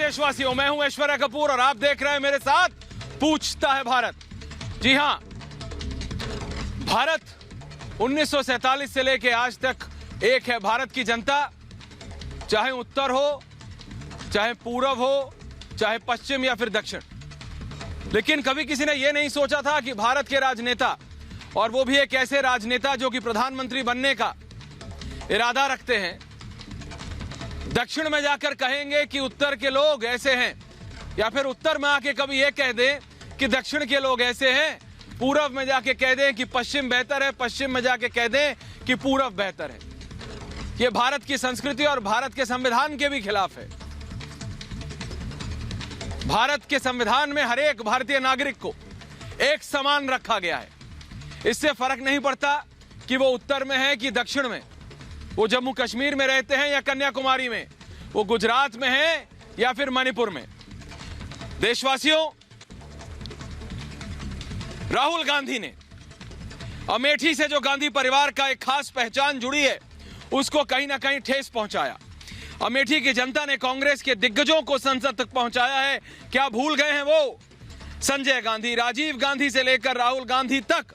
देशवासियों, मैं हूं ऐश्वर्या कपूर और आप देख रहे हैं मेरे साथ पूछता है भारत। जी हां, भारत 1947 से लेके आज तक एक है। भारत की जनता, चाहे उत्तर हो, चाहे पूरब हो, चाहे पश्चिम या फिर दक्षिण, लेकिन कभी किसी ने यह नहीं सोचा था कि भारत के राजनेता, और वो भी एक ऐसे राजनेता जो कि प्रधानमंत्री बनने का इरादा रखते हैं, दक्षिण में जाकर कहेंगे कि उत्तर के लोग ऐसे हैं, या फिर उत्तर में आके कभी यह कह दें कि दक्षिण के लोग ऐसे हैं, पूरब में जाके कह दें कि पश्चिम बेहतर है, पश्चिम में जाके कह दें कि पूरब बेहतर है। यह भारत की संस्कृति और भारत के संविधान के भी खिलाफ है। भारत के संविधान में हर एक भारतीय नागरिक को एक समान रखा गया है। इससे फर्क नहीं पड़ता कि वो उत्तर में है कि दक्षिण में, वो जम्मू कश्मीर में रहते हैं या कन्याकुमारी में, वो गुजरात में है या फिर मणिपुर में। देशवासियों, राहुल गांधी ने अमेठी से जो गांधी परिवार का एक खास पहचान जुड़ी है, उसको कहीं ना कहीं ठेस पहुंचाया। अमेठी की जनता ने कांग्रेस के दिग्गजों को संसद तक पहुंचाया है। क्या भूल गए हैं वो? संजय गांधी, राजीव गांधी से लेकर राहुल गांधी तक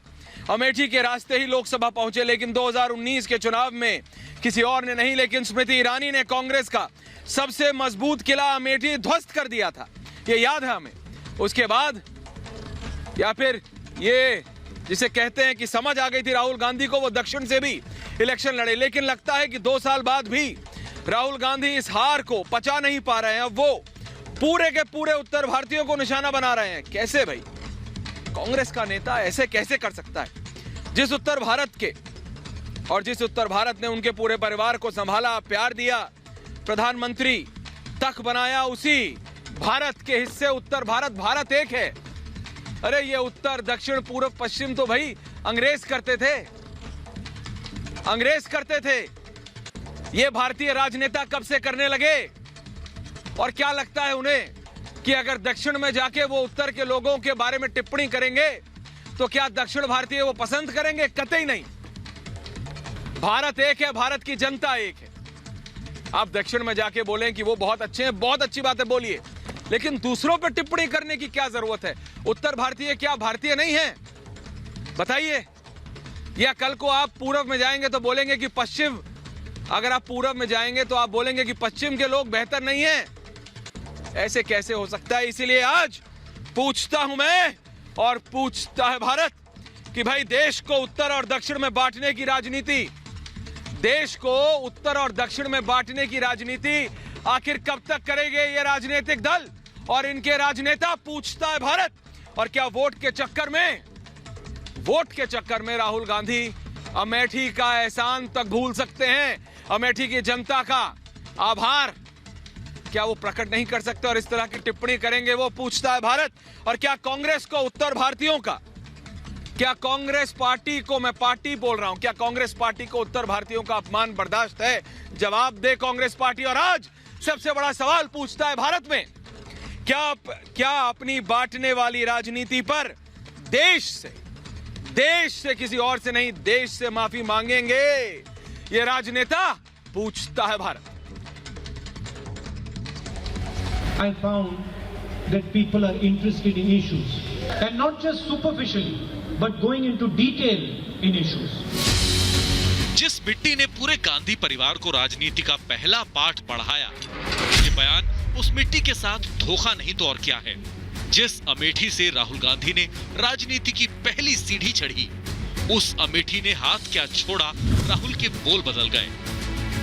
अमेठी के रास्ते ही लोकसभा पहुंचे, लेकिन 2019 के चुनाव में किसी और ने नहीं, लेकिन स्मृति ईरानी ने कांग्रेस का सबसे मजबूत किला अमेठी ध्वस्त कर दिया था। ये याद है हमें। उसके बाद, या फिर ये जिसे कहते हैं कि समझ आ गई थी राहुल गांधी को, वो दक्षिण से भी इलेक्शन लड़े, लेकिन लगता है कि 2 साल बाद भी राहुल गांधी इस हार को पचा नहीं पा रहे हैं। अब वो पूरे के पूरे उत्तर भारतीयों को निशाना बना रहे हैं। कैसे भाई? कांग्रेस का नेता ऐसे कैसे कर सकता है? जिस उत्तर भारत के, और जिस उत्तर भारत ने उनके पूरे परिवार को संभाला, प्यार दिया, प्रधानमंत्री तक बनाया, उसी भारत के हिस्से उत्तर भारत, भारत एक है। अरे ये उत्तर, दक्षिण, पूर्व, पश्चिम तो भाई अंग्रेज करते थे, अंग्रेज करते थे। ये भारतीय राजनेता कब से करने लगे? और क्या लगता है उन्हें कि अगर दक्षिण में जाके वो उत्तर के लोगों के बारे में टिप्पणी करेंगे तो क्या दक्षिण भारतीय वो पसंद करेंगे? कतई नहीं। भारत एक है, भारत की जनता एक है। आप दक्षिण में जाके बोलें कि वो बहुत अच्छे हैं, बहुत अच्छी बात है, बोलिए, लेकिन दूसरों पर टिप्पणी करने की क्या जरूरत है? उत्तर भारतीय क्या भारतीय नहीं है? बताइए। या कल को आप पूरब में जाएंगे तो बोलेंगे कि पश्चिम, अगर आप पूरब में जाएंगे तो आप बोलेंगे कि पश्चिम के लोग बेहतर नहीं हैं। ऐसे कैसे हो सकता है? इसीलिए आज पूछता हूं मैं और पूछता है भारत कि भाई, देश को उत्तर और दक्षिण में बांटने की राजनीति, देश को उत्तर और दक्षिण में बांटने की राजनीति आखिर कब तक करेंगे ये राजनीतिक दल और इनके राजनेता? पूछता है भारत। और क्या वोट के चक्कर में राहुल गांधी अमेठी का एहसान तक भूल सकते हैं? अमेठी की जनता का आभार क्या वो प्रकट नहीं कर सकते और इस तरह की टिप्पणी करेंगे? वो पूछता है भारत। और क्या कांग्रेस को उत्तर भारतीयों का, क्या कांग्रेस पार्टी को, मैं पार्टी बोल रहा हूं, क्या कांग्रेस पार्टी को उत्तर भारतीयों का अपमान बर्दाश्त है? जवाब दे कांग्रेस पार्टी। और आज सबसे बड़ा सवाल पूछता है भारत में, क्या अपनी बांटने वाली राजनीति पर देश से किसी और से नहीं, देश से माफी मांगेंगे ये राजनेता? पूछता है Bharat. I found that people are interested in issues, and not just superficially, but going into detail in issues. जिस मिट्टी ने पूरे गांधी परिवार को राजनीति का पहला पाठ पढ़ाया, ये बयान उस मिट्टी के साथ धोखा नहीं तो और क्या है। जिस अमेठी से राहुल गांधी ने राजनीति की पहली सीढ़ी चढ़ी, उस अमेठी ने हाथ क्या छोड़ा, राहुल के बोल बदल गए।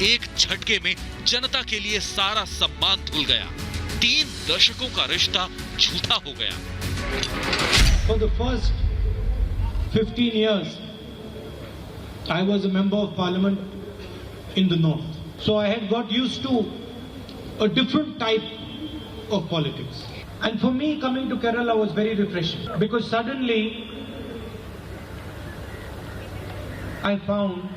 एक झटके में जनता के लिए सारा सम्मान धुल गया। 3 दशकों का रिश्ता झूठा हो गया। For the first 15 years, I was a member of parliament in the north. So I had got used to a different type of politics. And for me, coming to Kerala was very refreshing, because suddenly I found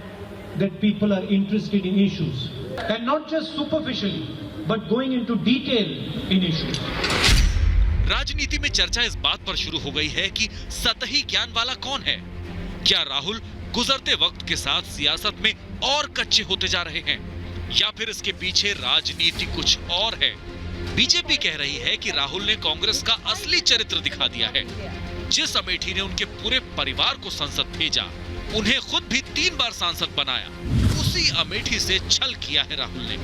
that people are interested in issues, and not just superficially, but going into detail in issues. राजनीति में चर्चा इस बात पर शुरू हो गई है कि सतही ज्ञान वाला कौन है। क्या राहुल गुजरते वक्त के साथ सियासत में और कच्चे होते जा रहे हैं, या फिर इसके पीछे राजनीति कुछ और है? बीजेपी कह रही है कि राहुल ने कांग्रेस का असली चरित्र दिखा दिया है। जिस अमेठी ने उनके पूरे परिवार को संसद भेजा, उन्हें खुद भी 3 बार सांसद बनाया, उसी अमेठी से छल किया है राहुल ने।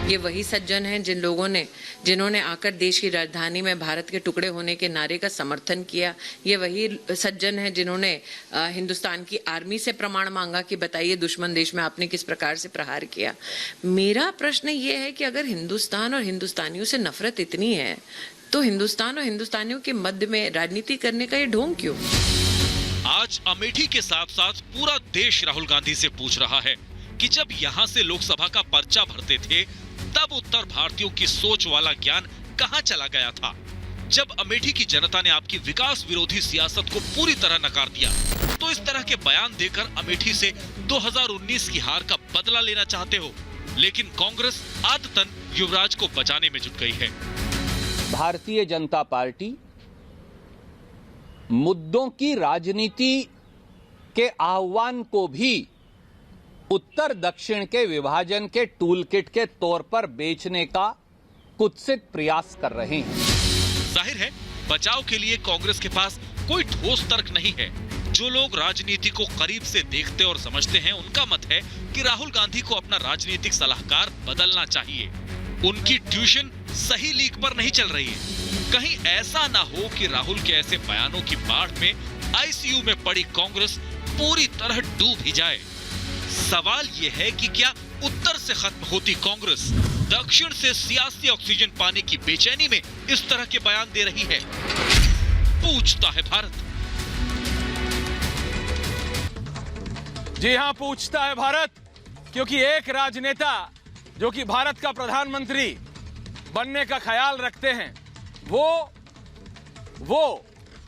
ये वही सज्जन हैं जिन्होंने आकर देश की राजधानी में भारत के टुकड़े होने के नारे का समर्थन किया। ये वही सज्जन हैं जिन्होंने हिंदुस्तान की आर्मी से प्रमाण मांगा कि बताइए दुश्मन देश में आपने किस प्रकार से प्रहार किया। मेरा प्रश्न ये है कि अगर हिंदुस्तान और हिंदुस्तानियों से नफरत इतनी है तो हिंदुस्तान और हिंदुस्तानियों के मध्य में राजनीति करने का ये ढोंग क्यों? आज अमेठी के साथ साथ पूरा देश राहुल गांधी से पूछ रहा है कि जब यहाँ से लोकसभा का पर्चा भरते थे तब उत्तर भारतीयों की सोच वाला ज्ञान कहां चला गया था? जब अमेठी की जनता ने आपकी विकास विरोधी सियासत को पूरी तरह नकार दिया तो इस तरह के बयान देकर अमेठी से 2019 की हार का बदला लेना चाहते हो, लेकिन कांग्रेस आदतन युवराज को बचाने में जुट गई है। भारतीय जनता पार्टी मुद्दों की राजनीति के आह्वान को भी उत्तर दक्षिण के विभाजन के टूलकिट के तौर पर बेचने का कुत्सित प्रयास कर रहे हैं। जाहिर है बचाव के लिए कांग्रेस के पास कोई ठोस तर्क नहीं है। जो लोग राजनीति को करीब से देखते और समझते हैं उनका मत है कि राहुल गांधी को अपना राजनीतिक सलाहकार बदलना चाहिए। उनकी ट्यूशन सही लीक पर नहीं चल रही है। कहीं ऐसा ना हो कि राहुल के ऐसे बयानों की बाढ़ में आईसीयू में पड़ी कांग्रेस पूरी तरह डूब ही जाए। सवाल यह है कि क्या उत्तर से खत्म होती कांग्रेस दक्षिण से सियासी ऑक्सीजन पाने की बेचैनी में इस तरह के बयान दे रही है? पूछता है भारत। जी हां, पूछता है भारत, क्योंकि एक राजनेता जो कि भारत का प्रधानमंत्री बनने का ख्याल रखते हैं वो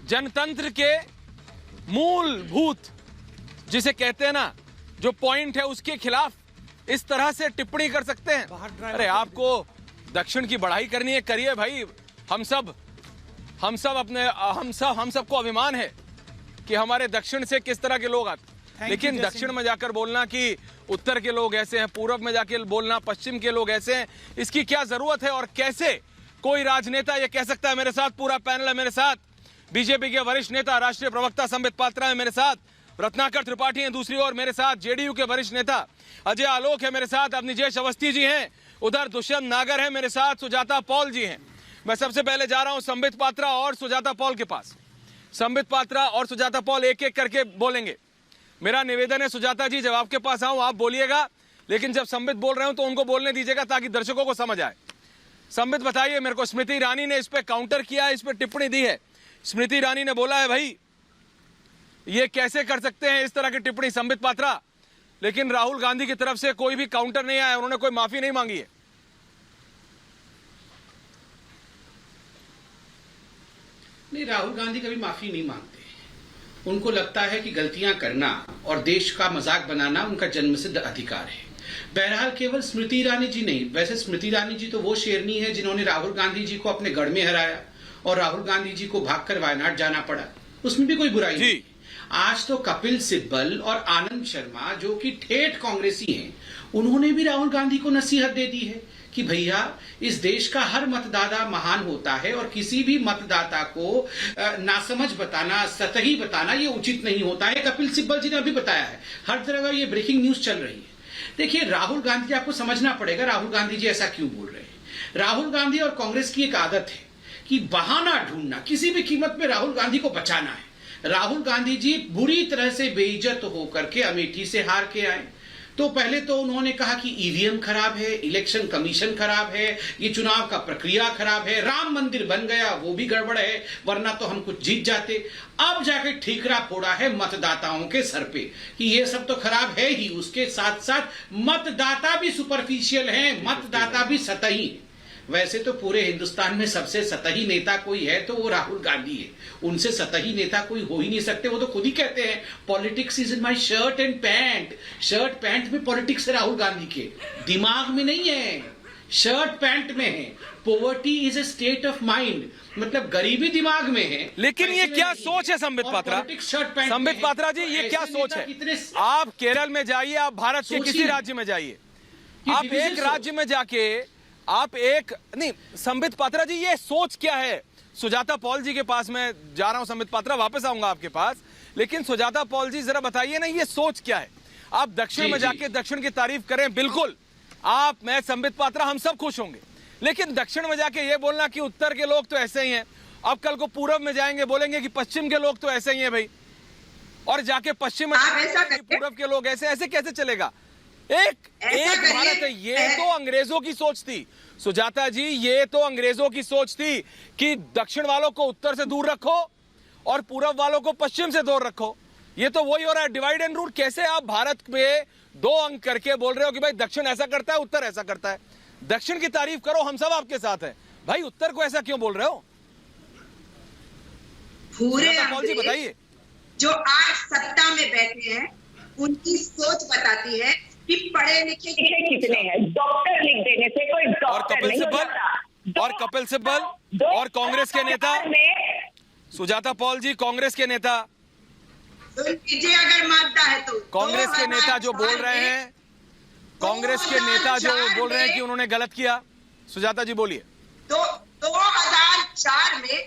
जनतंत्र के मूलभूत जिसे कहते हैं ना जो पॉइंट है उसके खिलाफ इस तरह से टिप्पणी कर सकते हैं। अरे आपको दक्षिण की बढ़ाई करनी है, करिए भाई। हम सबको अभिमान है कि हमारे दक्षिण से किस तरह के लोग आते, लेकिन दक्षिण में जाकर बोलना कि उत्तर के लोग ऐसे हैं, पूर्व में जाकर बोलना पश्चिम के लोग ऐसे हैं, इसकी क्या जरूरत है? और कैसे कोई राजनेता ये कह सकता है? मेरे साथ पूरा पैनल है, मेरे साथ बीजेपी के वरिष्ठ नेता राष्ट्रीय प्रवक्ता संबित पात्रा है, मेरे साथ रत्नाकर त्रिपाठी हैं, दूसरी ओर मेरे साथ जेडीयू के वरिष्ठ नेता अजय आलोक है, मेरे साथ अवनिजेश अवस्थी जी हैं, उधर दुष्यंत नागर है, मेरे साथ सुजाता पॉल जी हैं। मैं सबसे पहले जा रहा हूं संबित पात्रा और सुजाता पॉल के पास। संबित पात्रा और सुजाता पॉल एक एक करके बोलेंगे। मेरा निवेदन है सुजाता जी, जब आपके पास आऊं आप बोलिएगा, लेकिन जब संबित बोल रहे हो तो उनको बोलने दीजिएगा ताकि दर्शकों को समझ आए। संबित बताइए मेरे को, स्मृति ईरानी ने इस पे काउंटर किया है, इस पे टिप्पणी दी है। स्मृति ईरानी ने बोला है भाई ये कैसे कर सकते हैं इस तरह की टिप्पणी संबित पात्रा, लेकिन राहुल गांधी की तरफ से कोई भी काउंटर नहीं आया, उन्होंने कोई माफी नहीं मांगी है। नहीं, राहुल गांधी कभी माफी नहीं मांगते। उनको लगता है कि गलतियां करना और देश का मजाक बनाना उनका जन्मसिद्ध अधिकार है। बहरहाल केवल स्मृति ईरानी जी नहीं, वैसे स्मृति ईरानी जी तो वो शेरनी है जिन्होंने राहुल गांधी जी को अपने गढ़ में हराया और राहुल गांधी जी को भागकर वायनाड जाना पड़ा, उसमें भी कोई बुराई नहीं। आज तो कपिल सिब्बल और आनंद शर्मा जो कि ठेठ कांग्रेसी हैं, उन्होंने भी राहुल गांधी को नसीहत दे दी है कि भैया इस देश का हर मतदाता महान होता है और किसी भी मतदाता को नासमझ बताना, सतही बताना ये उचित नहीं होता है। कपिल सिब्बल जी ने अभी बताया है, हर तरह ये ब्रेकिंग न्यूज चल रही है। देखिए राहुल गांधी, आपको समझना पड़ेगा राहुल गांधी जी ऐसा क्यों बोल रहे हैं। राहुल गांधी और कांग्रेस की एक आदत है कि बहाना ढूंढना, किसी भी कीमत पे राहुल गांधी को बचाना है। राहुल गांधी जी बुरी तरह से बेइज्जत होकर के अमेठी से हार के आए, तो पहले तो उन्होंने कहा कि ईवीएम खराब है, इलेक्शन कमीशन खराब है, ये चुनाव का प्रक्रिया खराब है, राम मंदिर बन गया वो भी गड़बड़ है, वरना तो हम कुछ जीत जाते। अब जाके ठीकरा फोड़ा है मतदाताओं के सर पे कि ये सब तो खराब है ही, उसके साथ साथ मतदाता भी सुपरफिशियल हैं, मतदाता भी सतही है। वैसे तो पूरे हिंदुस्तान में सबसे सतही नेता कोई है तो वो राहुल गांधी है, उनसे सतही नेता कोई हो ही नहीं सकते। वो तो खुद ही कहते हैं politics is in my shirt and pant. Shirt pant में पॉलिटिक्स है राहुल गांधी के, दिमाग में नहीं है, शर्ट पैंट में है। Poverty is a state of mind, मतलब गरीबी दिमाग में है। लेकिन ये क्या सोच है संबित पात्रा? संबित पात्रा जी ये क्या सोच है? आप केरल में जाइए, आप भारत के किसी राज्य में जाइए, आप एक राज्य में जाके आप एक नहीं, संबित पात्रा जी, ये सोच क्या है? सुजाता पॉल जी के पास मैं जा रहा हूं। संबित पात्रा, वापस आऊंगा आपके पास, लेकिन सुजाता पॉल जी जरा बताइए ना, ये सोच क्या है? आप दक्षिण में जाके दक्षिण की तारीफ करें, बिल्कुल आप, मैं, संबित पात्रा, हम सब खुश होंगे, लेकिन दक्षिण में जाके ये बोलना कि उत्तर के लोग तो ऐसे ही हैं, अब कल को पूरब में जाएंगे बोलेंगे कि पश्चिम के लोग तो ऐसे ही हैं भाई, और जाके पश्चिम में पूरब के लोग ऐसे, ऐसे कैसे चलेगा? एक भारत है। ये तो अंग्रेजों की सोच थी सुजाता जी, ये तो अंग्रेजों की सोच थी कि दक्षिण वालों को उत्तर से दूर रखो और पूरब वालों को पश्चिम से दूर रखो। ये तो वही हो रहा है, डिवाइड एंड रूल। कैसे आप भारत में 2 अंक करके बोल रहे हो कि भाई दक्षिण ऐसा करता है, उत्तर ऐसा करता है? दक्षिण की तारीफ करो, हम सब आपके साथ हैं भाई, उत्तर को ऐसा क्यों बोल रहे हो? पूरे जी बताइए। जो आज सत्ता में बैठे हैं उनकी सोच बताती है कि पढ़े लिखे कितने हैं। डॉक्टर लिख देने से कोई डॉक्टर नहीं होता। और कपिल सिब्बल और कांग्रेस के नेता सुजाता पॉल जी, कांग्रेस के नेता, कीजिए अगर मानता है तो। कांग्रेस के नेता जो बोल रहे हैं, कांग्रेस के नेता जो बोल रहे हैं कि उन्होंने गलत किया, सुजाता जी बोलिए। तो 2004 में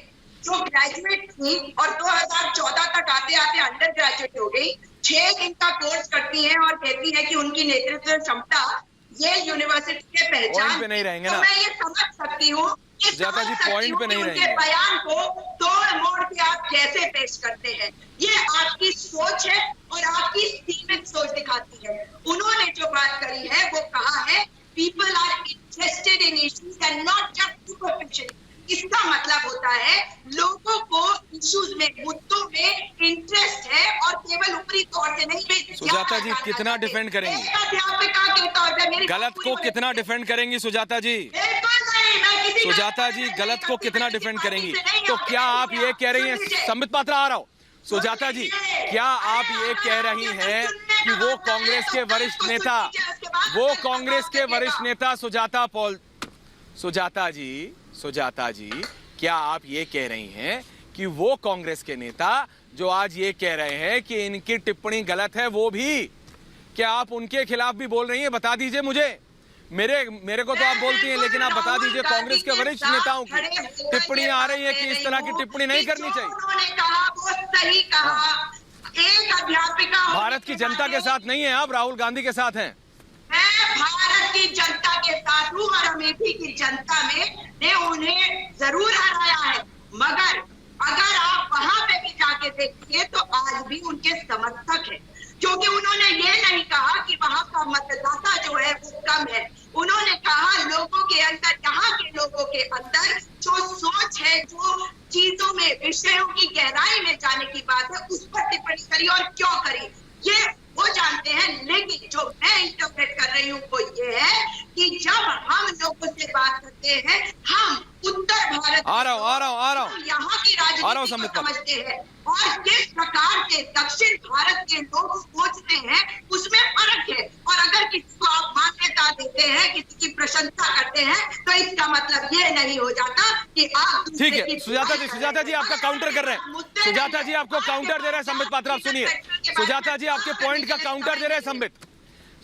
जो ग्रेजुएट थी और 2014 तक आते आते अंडर ग्रेजुएट हो गई, 6 दिन का कोर्स करती हैं और कहती है कि उनकी नेतृत्व क्षमता ये यूनिवर्सिटी के पहचान पे नहीं रहेंगे ना। तो मैं ये समझ सकती हूँ सुजाता जी, पॉइंट पे नहीं रहेंगे। बयान को तोड़ मोड़ के आप कैसे पेश करते हैं, ये आपकी सोच है और आपकी सीमित सोच दिखाती है। उन्होंने जो बात करी है वो कहा है people are interested in issues and not just superficial. इसका मतलब होता है लोगों को इश्यूज में, मुद्दों में इंटरेस्ट है और केवल ऊपरी तौर से नहीं। सुजाता जी कितना डिफेंड करेंगी अध्यापिका के तौर पर मेरी गलत को, कितना डिफेंड करेंगी सुजाता जी? सुजाता जी गलत को कितना डिफेंड करेंगी? तो क्या आप ये कह रही हैं, संबित पात्रा आ रहा हूं, सुजाता जी क्या आप ये कह रही हैं कि वो कांग्रेस के वरिष्ठ नेता, वो कांग्रेस के वरिष्ठ नेता सुजाता पॉल, सुजाता जी क्या आप ये कह रही हैं कि वो कांग्रेस के नेता जो आज ये कह रहे हैं कि इनकी टिप्पणी गलत है, वो भी, क्या आप उनके खिलाफ भी बोल रही हैं? बता दीजिए मुझे। मेरे को तो आप बोलती हैं, लेकिन आप बता दीजिए कांग्रेस के वरिष्ठ नेताओं की टिप्पणियां आ रही है कि इस तरह की टिप्पणी नहीं करनी चाहिए। उन्होंने कहा वो सही कहा। एक अध्यापिका भारत की जनता के साथ नहीं है आप, राहुल गांधी के साथ हैं। मैं भारत की जनता के साथ हूँ और अमेठी की जनता ने उन्हें जरूर हराया है, मगर अगर आप वहां पे भी जाके देखिए तो आज भी उनके समर्थक हैं, क्योंकि उन्होंने ये नहीं कहा कि वहां का मतदाता जो है वो कम है। उन्होंने कहा लोगों के अंदर, यहाँ के लोगों के अंदर जो सोच है, जो चीजों में, विषयों की गहराई में जाने की बात है, उस पर टिप्पणी करी और क्यों करी ये वो जानते हैं। लेकिन जो मैं इंटरप्रेट कर रही हूँ वो ये है कि जब हम लोगों से बात करते हैं, हम उत्तर भारत आ रहा हूँ यहाँ की राजनीति को समझते हैं और किस प्रकार के दक्षिण भारत के लोग सोचते हैं उसमें फर्क है। और अगर किसी को आप मान्यता देते हैं, किसी की प्रशंसा करते हैं, तो इसका मतलब ये नहीं हो जाता कि आप ठीक है। सुजाता जी आपका काउंटर कर रहे हैं, सुजाता जी आपको काउंटर दे रहे हैं। संबित पात्रा आप सुनिए, सुजाता जी आपके पॉइंट का काउंटर दे रहे हैं। संबित,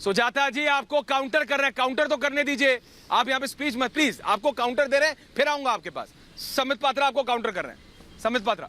सुजाता जी आपको काउंटर कर रहे हैं, काउंटर तो करने दीजिए। आप यहाँ पे स्पीच मत, प्लीज। आपको काउंटर दे रहे हैं, फिर आऊंगा आपके पास। संबित पात्रा आपको काउंटर कर रहे हैं। संबित पात्रा,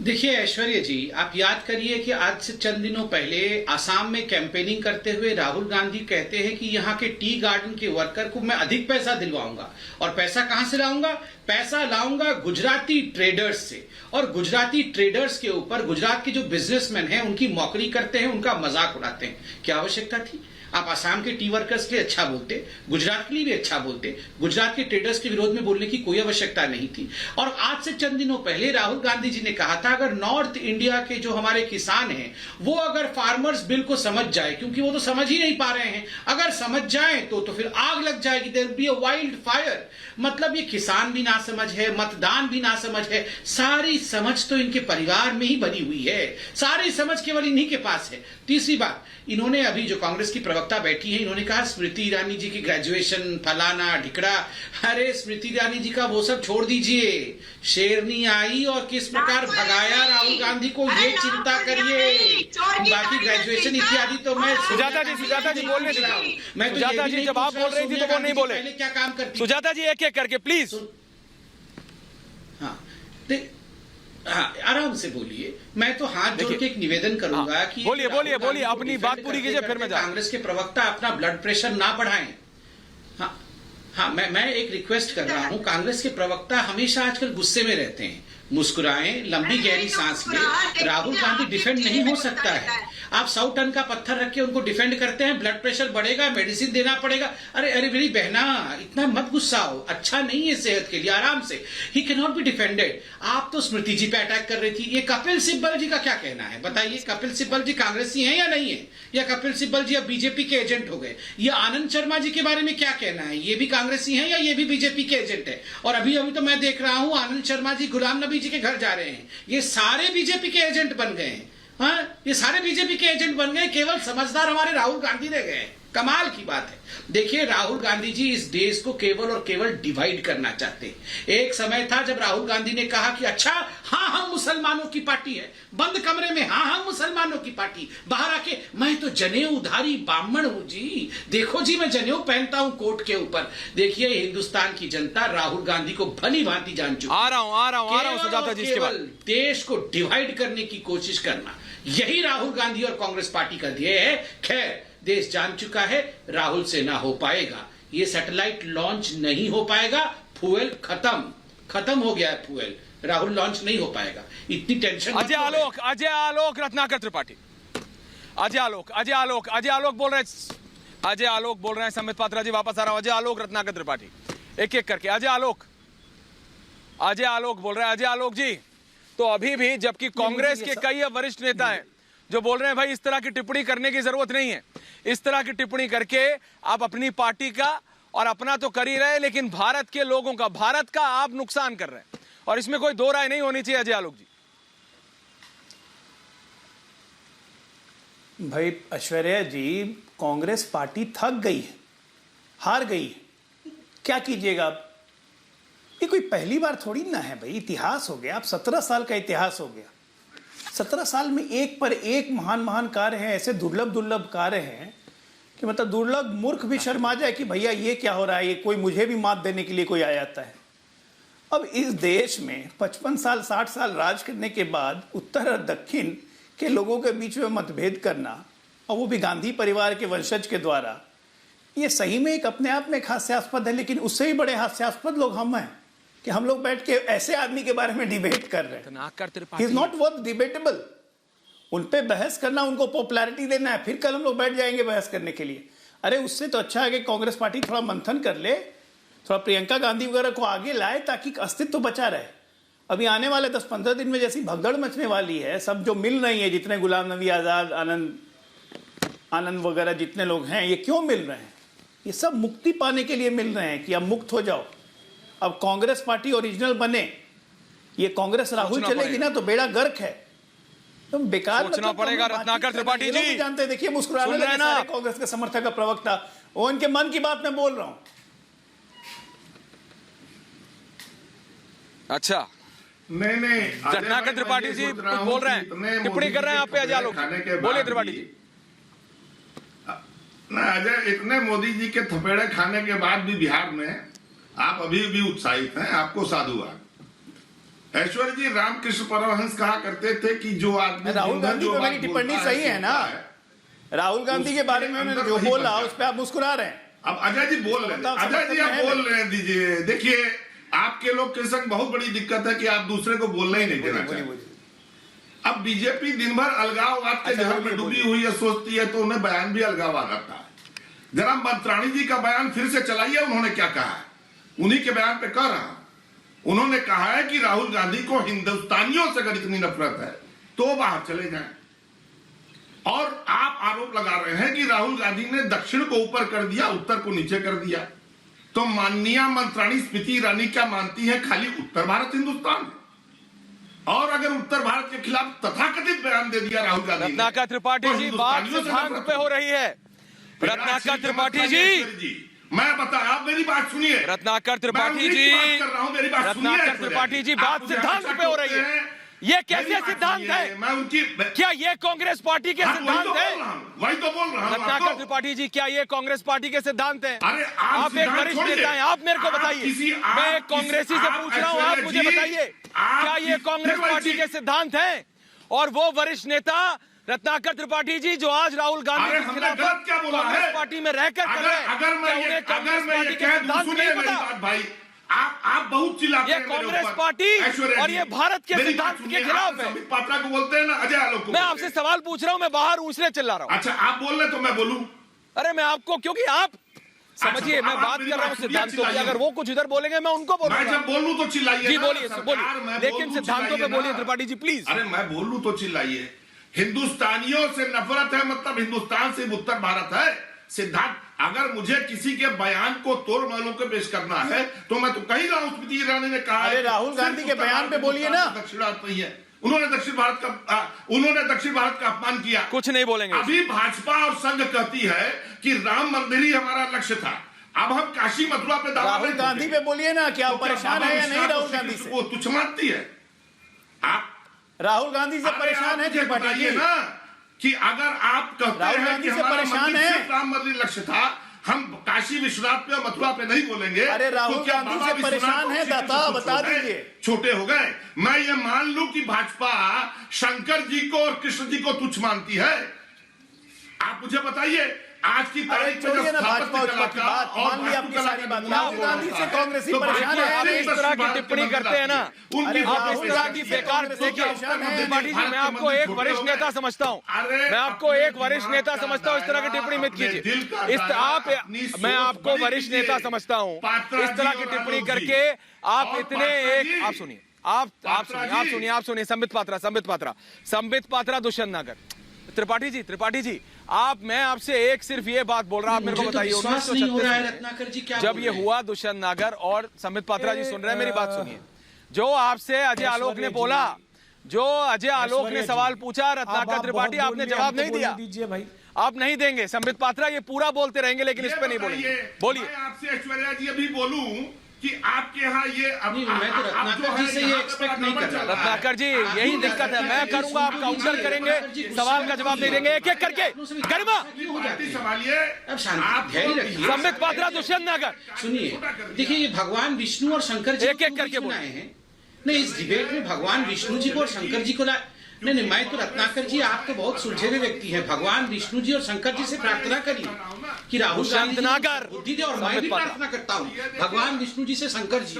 देखिए ऐश्वर्य जी, आप याद करिए कि आज से चंद दिनों पहले आसाम में कैंपेनिंग करते हुए राहुल गांधी कहते हैं कि यहाँ के टी गार्डन के वर्कर को मैं अधिक पैसा दिलवाऊंगा। और पैसा कहां से लाऊंगा? पैसा लाऊंगा गुजराती ट्रेडर्स से। और गुजराती ट्रेडर्स के ऊपर गुजरात के जो बिजनेसमैन हैं उनकी मौकरी करते हैं, उनका मजाक उड़ाते हैं। क्या आवश्यकता थी? आप आसाम के टी वर्कर्स के लिए अच्छा बोलते, गुजरात के लिए भी अच्छा बोलते, गुजरात के ट्रेडर्स के विरोध में बोलने की कोई आवश्यकता नहीं थी। और आज से चंद दिनों पहले राहुल गांधी जी ने कहा था अगर नॉर्थ इंडिया के जो हमारे किसान हैं वो अगर फार्मर्स बिल को समझ जाए, क्योंकि वो तो समझ ही नहीं पा रहे हैं, अगर समझ जाए तो फिर आग लग जाएगी, there will be a wild fire. मतलब ये किसान भी ना समझ है, मतदान भी ना समझ है, सारी समझ तो इनके परिवार में ही भरी हुई है, सारी समझ केवल इन्हीं के पास है। तीसरी बात, इन्होंने अभी जो कांग्रेस की प्रवक्ता बैठी है, इन्होंने कहा स्मृति ईरानी जी की ग्रेजुएशन फलाना ढिकड़ा। अरे स्मृति ईरानी जी का वो सब छोड़ दीजिए, शेरनी आई और किस प्रकार भगाया राहुल गांधी को, ये चिंता करिए। बाकी ग्रेजुएशन इत्यादि तो मैं सुजाता जी बोलने दीजिए। मैं तो सुजाता जी जब आप बोल रही थी तो वो नहीं बोले। पहले क्या काम करती? सुजाता जी एक एक करके प्लीज। हाँ, आराम से बोलिए। मैं तो हाथ जोड़ के एक निवेदन करूंगा कि बोलिए अपनी बात पूरी कीजिए, फिर मैं कांग्रेस के प्रवक्ता अपना ब्लड प्रेशर ना बढ़ाएं। हाँ, मैं एक रिक्वेस्ट कर रहा हूं, कांग्रेस के प्रवक्ता हमेशा आजकल गुस्से में रहते हैं। मुस्कुराएं, लंबी गहरी सांस लें। राहुल गांधी डिफेंड नहीं हो सकता है। आप 100 टन का पत्थर रख के उनको डिफेंड करते हैं, ब्लड प्रेशर बढ़ेगा, मेडिसिन देना पड़ेगा। अरे मेरी बहना, इतना मत गुस्सा हो, अच्छा नहीं है सेहत के लिए, आराम से। He can not be defended. आप तो स्मृति जी पे अटैक कर रही थी। ये कपिल सिब्बल जी का क्या कहना है बताइए? कपिल सिब्बल जी कांग्रेसी हैं या नहीं है? या कपिल सिब्बल जी अब बीजेपी के एजेंट हो गए? ये आनंद शर्मा जी के बारे में क्या कहना है? ये भी कांग्रेसी हैं या ये भी बीजेपी के एजेंट है? और अभी तो मैं देख रहा हूं आनंद शर्मा जी गुलाम नबी जी के घर जा रहे हैं। ये सारे बीजेपी के एजेंट बन गए हैं। हाँ, ये सारे बीजेपी के एजेंट बन गए, केवल समझदार हमारे राहुल गांधी रह गए। कमाल की बात है। देखिए, राहुल गांधी जी इस देश को केवल और केवल डिवाइड करना चाहते हैं। एक समय था जब राहुल गांधी ने कहा कि अच्छा हाँ, हम मुसलमानों की पार्टी है, बंद कमरे में हाँ हम मुसलमानों की पार्टी, बाहर आके मैं तो जनेऊधारी ब्राह्मण हूं जी, देखो जी मैं जनेऊ पहनता हूं कोट के ऊपर। देखिए, हिंदुस्तान की जनता राहुल गांधी को भली भांति जान चुकी। आ रहा हूं सुजाता जी। इसके बाद देश को डिवाइड करने की कोशिश करना, यही राहुल गांधी और कांग्रेस पार्टी का ध्येय है। खैर, देश जान चुका है राहुल से ना हो पाएगा। ये सैटेलाइट लॉन्च नहीं हो पाएगा। फ्यूल खत्म हो गया है। फ्यूल राहुल लॉन्च नहीं हो पाएगा, इतनी टेंशन। अजय आलोक रत्नाकर त्रिपाठी। अजय आलोक बोल रहे हैं। संबित पात्रा जी वापस आ रहा हूं। अजय आलोक, रत्नाकर त्रिपाठी, एक एक करके। अजय आलोक बोल रहे हैं। अजय आलोक जी, तो अभी भी जबकि कांग्रेस के कई वरिष्ठ नेता हैं जो बोल रहे हैं भाई इस तरह की टिप्पणी करने की जरूरत नहीं है, इस तरह की टिप्पणी करके आप अपनी पार्टी का और अपना तो कर ही रहे, लेकिन भारत के लोगों का, भारत का आप नुकसान कर रहे हैं, और इसमें कोई दो राय नहीं होनी चाहिए। अजय आलोक जी। भाई ऐश्वर्या जी, कांग्रेस पार्टी थक गई है, हार गई है, क्या कीजिएगा आप? ये कोई पहली बार थोड़ी ना है भाई, इतिहास हो गया। अब 17 साल का इतिहास हो गया। 17 साल में एक पर एक महान कार्य हैं, ऐसे दुर्लभ कार्य हैं कि मतलब दुर्लभ मूर्ख भी शर्मा जाए कि भैया ये क्या हो रहा है, ये कोई मुझे भी मात देने के लिए कोई आ जाता है। अब इस देश में 55 साल 60 साल राज करने के बाद उत्तर और दक्षिण के लोगों के बीच में मतभेद करना, और वो भी गांधी परिवार के वंशज के द्वारा, ये सही में एक अपने आप में एक हास्यास्पद है। लेकिन उससे भी बड़े हास्यास्पद लोग हम हैं कि हम लोग बैठ के ऐसे आदमी के बारे में डिबेट कर रहे हैं। He is not worth debatable। उन पे बहस करना, उनको पॉपुलैरिटी देना है, फिर कल हम लोग बैठ जाएंगे बहस करने के लिए। अरे उससे तो अच्छा है कि कांग्रेस पार्टी थोड़ा मंथन कर ले, थोड़ा प्रियंका गांधी वगैरह को आगे लाए ताकि अस्तित्व बचा रहे। अभी आने वाले 10-15 दिन में जैसी भगदड़ मचने वाली है, सब जो मिल रही है, जितने गुलाम नबी आजाद, आनंद वगैरह जितने लोग हैं, ये क्यों मिल रहे हैं? ये सब मुक्ति पाने के लिए मिल रहे हैं कि अब मुक्त हो जाओ, अब कांग्रेस पार्टी ओरिजिनल बने। ये कांग्रेस राहुल चलेगी ना तो बेड़ा गर्क है। तुम बेकार सोचना पड़ेगा। रत्नाकर त्रिपाठी जी जानते, देखिए मुस्कुराने लगे सारे कांग्रेस के समर्थक का प्रवक्ता, वो इनके मन की बात मैं बोल रहा हूं। अच्छा, नहीं, रत्नाकर त्रिपाठी जी बोल रहे हैं, टिप्पणी कर रहे हैं आप पे। अजय आलोक बोलिए त्रिपाठी जी। अजय, इतने मोदी जी के थपेड़े खाने के बाद भी बिहार में आप अभी भी उत्साहित हैं, आपको साधुवाद। ऐश्वर्य जी, रामकृष्ण परमहंस कहा करते थे कि जो आदमी राहुल गांधी पे मेरी टिप्पणी सही है ना, राहुल गांधी के बारे में उन्होंने जो बोला उस पर आप मुस्कुरा रहे हैं। अब अजय जी बोल रहे हैं, अजय जी आप बोल रहे हैं, दीजिए। देखिए, आपके लोग के संग बहुत बड़ी दिक्कत है कि आप दूसरे को बोलना ही नहीं देना चाहते। अब बीजेपी दिन भर अलगाववाद के जहर में डूबी हुई है, सोचती है, तो उन्हें बयान भी अलगाववाद आता है। जरा मंत्राणी जी का बयान फिर से चलाइए, उन्होंने क्या कहा है, उन्हीं के बयान पे कह रहा। उन्होंने कहा है कि राहुल गांधी को हिंदुस्तानियों से अगर इतनी नफरत है तो बाहर चले जाएं। और आप आरोप लगा रहे हैं कि राहुल गांधी ने दक्षिण को ऊपर कर दिया, उत्तर को नीचे कर दिया। तो माननीय मंत्राणी स्मृति ईरानी क्या मानती है खाली उत्तर भारत हिंदुस्तान है? और अगर उत्तर भारत के खिलाफ तथाकथित बयान दे दिया राहुल गांधी ने, रत्नाकर त्रिपाठी तो जी, बात हिंदुस्तानियों से सिद्धांत नफरत पे हो होगी। रही है। रत्नाकर त्रिपाठी जी, मैं बता, आप मेरी बात सुनिए। रत्नाकर त्रिपाठी मैं उन्हीं जी, की बात कर रहा हूं, मेरी बात सुनिए। रत्नाकर त्रिपाठी जी, आप बात मुझे सिद्धांत हमेशा पे हो रही टोकते है। हैं। ये मेरी कैसे बात सिद्धांत सुनिए, है? मैं उनकी क्या ये कांग्रेस पार्टी के हाँ, सिद्धांत है? वही तो बोल रहा हूं रत्नाकर आपको। त्रिपाठी जी, क्या ये कांग्रेस पार्टी के सिद्धांत हैं? अरे आप एक सिद्धांत वरिष्ठ छोड़िए। नेता हैं, आप मेरे को आप बताइए। किसी- मैं आप एक कांग्रेसी किसी- से आप पूछ रहा हूं, आप ऐश्वर्या मुझे जी, बताइए, आप क्या ये कांग्रेस केवल पार्टी जी- के सिद्धांत हैं? और वो वरिष्ठ नेता रत्नाकर त्रिपाठी जी जो आज राहुल गांधी अरे के हमने खिलाफ गलत क्या बोला कांग्रेस है? पार्टी में रहकर कर रहे हैं, अगर मैं क्या ये उन्हें कांग्रेस अगर मैं पार्टी ये के कह दूं, सिद्धांत सुनिए नहीं मेरी पता? बात भाई, आप बहुत चिल्लाते ये हैं मेरे कांग्रेस ऊपर। पार्टी ऐश्वर्या और जी, ये भारत के मेरी बात सिद्धांत सुनिए, के खिलाफ आप है। संबित पात्रा को बोलते हैं ना, अजय आलोक को मैं बोलते आपसे हैं। सवाल पूछ रहा हूं, मैं बाहर ऊँचने चिल्ला रहा हूं। अच्छा, आप बोल रहे तो मैं बोलूं। अरे मैं आपको, क्योंकि आप समझिए, अच्छा, मैं आप बात मेरी कर रहा बात हूं सुनिए, सिद्धांतों की। चिल्लाइए। अगर वो कुछ इधर बोलेंगे मैं उनको मैं बोलूंगा। जब बोलूं तो चिल्लाइए जी ना, बोलिए, सरकार, बोलिए, मैं लेकिन बोलूं, सिद्धांतों पे चिल्लाइए बोलिए ना। त्रिपाठी जी प्लीज। अरे मैं बोलूं तो चिल्लाइए। हिंदुस्तानियों से नफरत है, मतलब हिंदुस्तान से उत्तर भारत है। सिद्धांत, अगर मुझे किसी के बयान को तोड़ मरोड़ के पेश करना है तो मैं तो कही रहा हूं, स्मृति ईरानी ने कहा अरे है, राहुल गांधी के बयान पे बोलिए ना। दक्षिण भारत नहीं है, उन्होंने दक्षिण भारत का अपमान किया। कुछ नहीं बोलेंगे। अभी भाजपा और संघ कहती है कि राम मंदिर ही हमारा लक्ष्य था। अब हम काशी मथुरा पे दावा राहुल नहीं गांधी ठोकेंगे। पे बोलिए ना, क्या तो क्या परेशान है या नहीं राहुल गांधी से? वो तुच्छ मानती है? आप राहुल गांधी से अरे परेशान है आप मुझे त्रिपाठी बताइए जी? ना कि अगर आप कहते राहुल हैं गांधी कि से हमारा परेशान मंदिर है? सिर्फ राम मंदिर लक्ष्य था, हम काशी विश्वनाथ पे और मथुरा पे नहीं बोलेंगे। अरे राहुल तो क्या गांधी बाबा से विश्वनाथ परेशान और है, श्री कृष्ण दाता, को बता छोटे- दीजिए। छोटे हो गए। मैं ये मान लूं कि भाजपा शंकर जी को और कृष्ण जी को तुच्छ मानती है। आप मुझे बताइए, आज की तारीख में छोड़िए जब ना भाजपा स्थापत्य उजपा की कला का बात, और मान ली आपकी सारी बात। राहुल गांधी से कांग्रेसी तो परेशान है। आप इस तरह की टिप्पणी करते हैं ना, अरे आप इस राहुल तरह गांधी की से बेकार, कांग्रेसी देखिए परेशान है। त्रिपाठी जी, मैं आपको एक वरिष्ठ नेता समझता हूं, मैं आपको एक वरिष्ठ नेता समझता हूं, इस तरह की टिप्पणी मत कीजिए। मैं आपको वरिष्ठ नेता समझता हूं, इस तरह की टिप्पणी करके आप इतने एक, आप सुनिए, आप सुनिए, संबित पात्रा, दुष्यंत नागर, त्रिपाठी जी, मैं आपसे एक सिर्फ ये बात बोल रहा हूं, आप मेरे को मुझे तो बताइए। विश्वास नहीं हो रहा है 1936 रत्नाकर जी क्या जब बोल ये रहे हैं। हुआ, दुष्यंत नागर और संबित पात्रा जी सुन रहे हैं, मेरी बात सुनिए। जो आपसे अजय आलोक ने बोला, जो अजय आलोक ने सवाल पूछा, रत्नाकर त्रिपाठी आपने जवाब नहीं दिया। दीजिए भाई, आप नहीं देंगे। संबित पात्रा ये पूरा बोलते रहेंगे, लेकिन इस पे नहीं बोलेंगे। बोलिए। मैं आपसे ऐश्वर्या जी अभी बोलूं कि आपके यहाँ ये नहीं, मैं तो रत्नाकर जी से ये एक्सपेक्ट नहीं कर रहा। रत्नाकर जी, यही दिक्कत है। मैं करूंगा, आप काउंटर करेंगे, सवाल का जवाब नहीं देंगे, एक एक करके। गरिमा, संभालिए। अब शांति, धैर्य रखिए। संबित पात्रा, दुष्यंत नागर, सुनिए, देखिए ये भगवान विष्णु और शंकर जी एक-एक करके क्यों लाए हैं? नहीं, इस डिबेट में भगवान विष्णु जी को और शंकर जी को लाए। नहीं, मैं तो रत्नाकर जी, आप तो बहुत सुलझे हुए व्यक्ति हैं। भगवान विष्णु जी और शंकर जी से प्रार्थना करिए कि राहुल गांधी जी नागर, को बुद्धि दे, और मैं संबित भी पात्रा। प्रार्थना करता हूँ भगवान विष्णु जी से शंकर जी।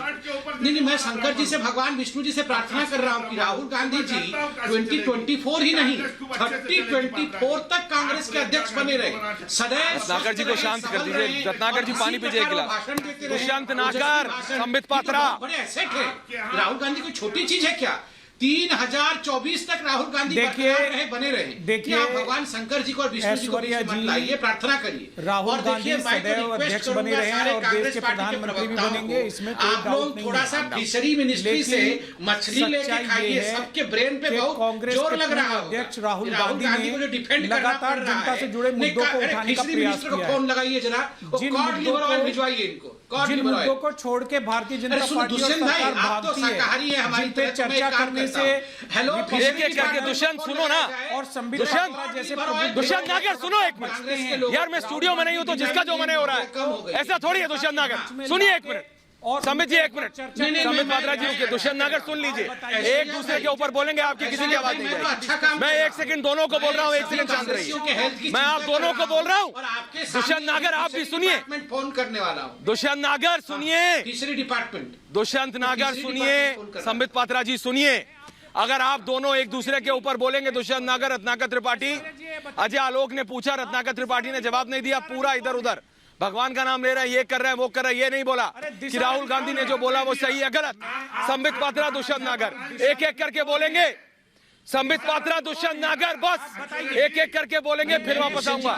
नहीं, मैं शंकर जी से भगवान विष्णु जी से प्रार्थना कर रहा हूँ कि राहुल गांधी जी 2024 ही नहीं, 2024 तक कांग्रेस के अध्यक्ष बने रहे, सदैव रत्नाकर जी को शांत कर दीजिए। रत्नाकर जी पानी पीजिए एक गिलास। भाषण देते रहे। दुष्यंत नागर, संबित पात्रा। बड़े एसेट है। राहुल गांधी कोई छोटी चीज है क्या? 3024 तक राहुल गांधी देखिए, बरकरार रहे, बने रहे। देखिए, आप भगवान शंकर जी को और विष्णु जी को बीच में मत लाइए, प्रार्थना करिए। राहुल और देखिए, गांधी मैं तो सदैव रिक्वेस्ट अध्यक्ष करूंगा बने रहे हैं सारे और देश कांग्रेस के पार्टी प्रधानमंत्री भी प्रवक्ताओं बनेंगे, को, इसमें कोई आप डाउट लोग नहीं थोड़ा है। सा फिशरी मिनिस्ट्री से लेकिन मछली लेके सच्चाई खाइए। ये है सबके ब्रेन पे कि बहुत कांग्रेस जोर के लग रहा है। अध्यक्ष राहुल गांधी को जो ने डिफेंड लगातार जनता से जुड़े मुद्दों को उठाने का प्रयास को किया फोन है। लगाइए जरा, जिन कॉर्ड मुद्दों लिवर ऑयल को- भिजवाइए इनको, कॉर्ड जिन लिवर ऑयल। मुद्दों को छोड़ के भारतीय जनता अरे सुनो पार्टी और दुष्यंत भाई, सरकार आप तो भागती है, शाकाहारी है हमारी जिन पे तरह, मैं चर्चा एक काम करने करता से हूं। हेलो, विपक्ष एक एक करके दुष्यंत सुनो ना। और संबित दुष्यंत, पात्रा जैसे दुष्यंत नागर सुनो एक मिनट। यार मैं स्टूडियो में नहीं हूं तो जिसका जो मने हो रहा है, ऐसा थोड़ी है। दुष्यंत नागर सुनिए एक मिनट, और संबित जी एक मिनट, संबित पात्रा जी रुकिए। दुष्यंत नागर सुन लीजिए, एक दूसरे के ऊपर बोलेंगे, आपकी किसी की आवाज नहीं जाएगी। मैं एक सेकंड दोनों को बोल रहा हूँ, एक सेकंड शांत रहिए। मैं आप दोनों को बोल रहा हूँ। दुष्यंत नागर आप भी सुनिए। फोन करने वाला हूँ, दुष्यंत नागर सुनिए, तीसरी डिपार्टमेंट। दुष्यंत नागर सुनिए, संबित पात्रा जी सुनिए। अगर आप दोनों एक दूसरे के ऊपर बोलेंगे, दुष्यंत नागर, रत्नाकर त्रिपाठी, अजय आलोक ने पूछा, रत्नाकर त्रिपाठी ने जवाब नहीं दिया, पूरा इधर उधर भगवान का नाम ले रहा है, ये कर रहा है, वो कर रहा है, ये नहीं बोला कि राहुल गांधी ने जो बोला वो सही है गलत। संबित पात्रा, दुष्यंत नागर, एक एक करके बोलेंगे। संबित पात्रा, दुष्यंत नागर, बस एक एक करके बोलेंगे, फिर वापस आऊंगा।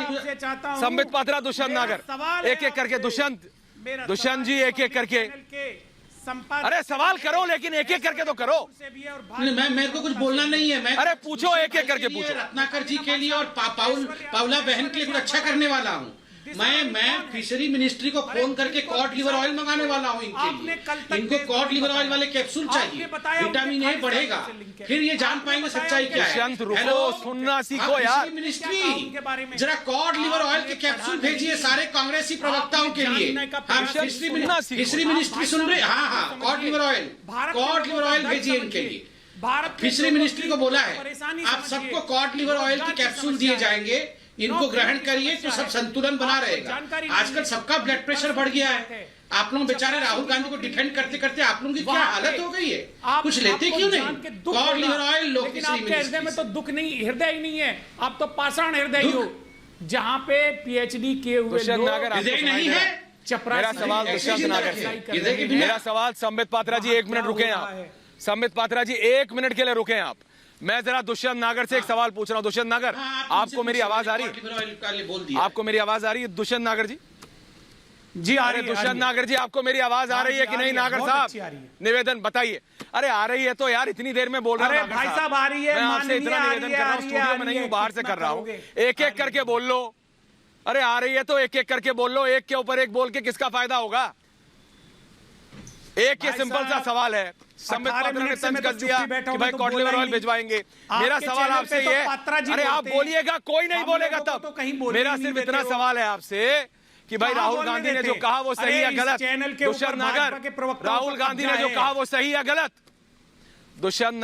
संबित पात्रा, दुष्यंत नागर, एक एक करके। दुष्यंत जी एक एक करके। अरे सवाल करो, लेकिन एक एक करके तो करो। मैं मेरे को कुछ बोलना नहीं है। मैं अरे पूछो, एक एक करके पूछो। रत्नाकर जी के लिए और पाउला बहन के लिए कुछ अच्छा करने वाला हूँ। मैं फिशरी मिनिस्ट्री को फोन करके कॉड लिवर ऑयल मंगाने वाला हूँ इनके लिए। इनको कॉड लिवर ऑयल वाले कैप्सूल चाहिए, विटामिन ए बढ़ेगा, फिर ये जान पाएंगे सच्चाई क्या है। रुको, सुनना सीखो यार। मिनिस्ट्री जरा कॉड लिवर ऑयल के कैप्सूल भेजिए सारे कांग्रेसी प्रवक्ताओं के लिए। फिशरी मिनिस्ट्री सुन रहे? हाँ, कॉड लिवर ऑयल भेजिए इनके लिए। फिशरी मिनिस्ट्री को बोला है आप सबको कॉड लिवर ऑयल के कैप्सूल दिए जाएंगे, इनको ग्रहण करिए तो सब संतुलन बना रहेगा। आजकल सबका ब्लड प्रेशर बढ़ गया है। आप लोग बेचारे राहुल गांधी को डिफेंड करते करते आप लोगों की क्या हालत हो गई है? कुछ लेते क्यों नहीं? कॉड लिवर ऑयल लो। लेकिन आपके हृदय में तो दुख नहीं, हृदय ही नहीं है, आप तो पाषाण हृदय हो। जहाँ पे पीएचडी किए हुए हृदय नहीं है। मेरा सवाल दुष्यंत नागर से, मेरा सवाल संबित पात्रा जी, एक मिनट रुके आप। संबित पात्रा जी 1 मिनट के लिए रुके आप। मैं जरा दुष्यंत नागर से एक सवाल पूछ रहा हूँ। दुष्यंत नागर, आपको मेरी आवाज आ रही है? आपको मेरी आवाज आ रही है दुष्यंत नागर जी? जी आ रही है। दुष्यंत नागर जी, आपको मेरी आवाज आ रही है कि नहीं? नागर साहब निवेदन बताइए। अरे आ रही है तो यार, इतनी देर में बोल रहा हूँ भाई साहब आ रही है। मैं आपसे इतना निवेदन कर रहा हूँ, स्टूडियो में नहीं हूँ, बाहर से कर रहा हूँ। एक एक करके बोल लो। अरे आ रही है तो एक एक करके बोल लो। एक के ऊपर एक बोल के किसका फायदा होगा? एक ये सिंपल सा सवाल है। संबित पात्रा ने तंज कर दिया कि भाई कॉड लिवर ऑयल भिजवाएंगे। मेरा सवाल आपसे ये, अरे आप बोलिएगा, कोई नहीं बोलेगा तब। मेरा सिर्फ इतना सवाल है आपसे कि भाई राहुल गांधी ने जो कहा वो सही या गलत? दुष्यंत नागर, राहुल गांधी ने जो कहा वो सही या गलत? दुष्यंत,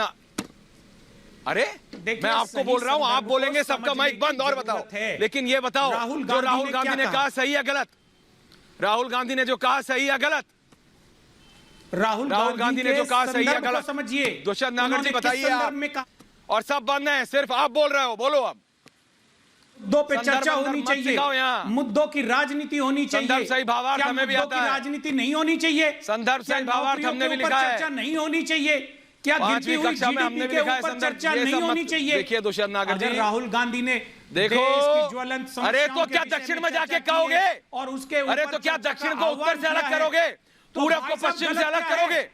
अरे मैं आपको बोल रहा हूं, आप बोलेंगे सबका माइक बंद। और बताओ, लेकिन ये बताओ, जो राहुल गांधी ने कहा सही या गलत? राहुल गांधी ने जो कहा सही या गलत? राहुल गांधी ने जो कहा सही है गलत समझिए। दुष्यंत नागर जी बताइए आप। और सब बंद है, सिर्फ आप बोल रहे हो, बोलो अब। मुद्दों पे चर्चा होनी चाहिए, मुद्दों की राजनीति होनी चाहिए। संदर्भ सही भावार्थ हमें भी आता है। राजनीति नहीं होनी चाहिए। संदर्भ सही भावार्थ हमने भी लिखा है। चर्चा नहीं होनी चाहिए। क्या पांचवी कक्षा में हमने भी लिखा है संदर्भ चर्चा नहीं होनी चाहिए? देखिए दुष्यंत नागर जी, राहुल गांधी ने देखो, अरे तो क्या दक्षिण में जाके कहोगे? और उसके अरे तो क्या दक्षिण को उत्तर से अलग करोगे? पूरब को पश्चिम से अलग करोगे?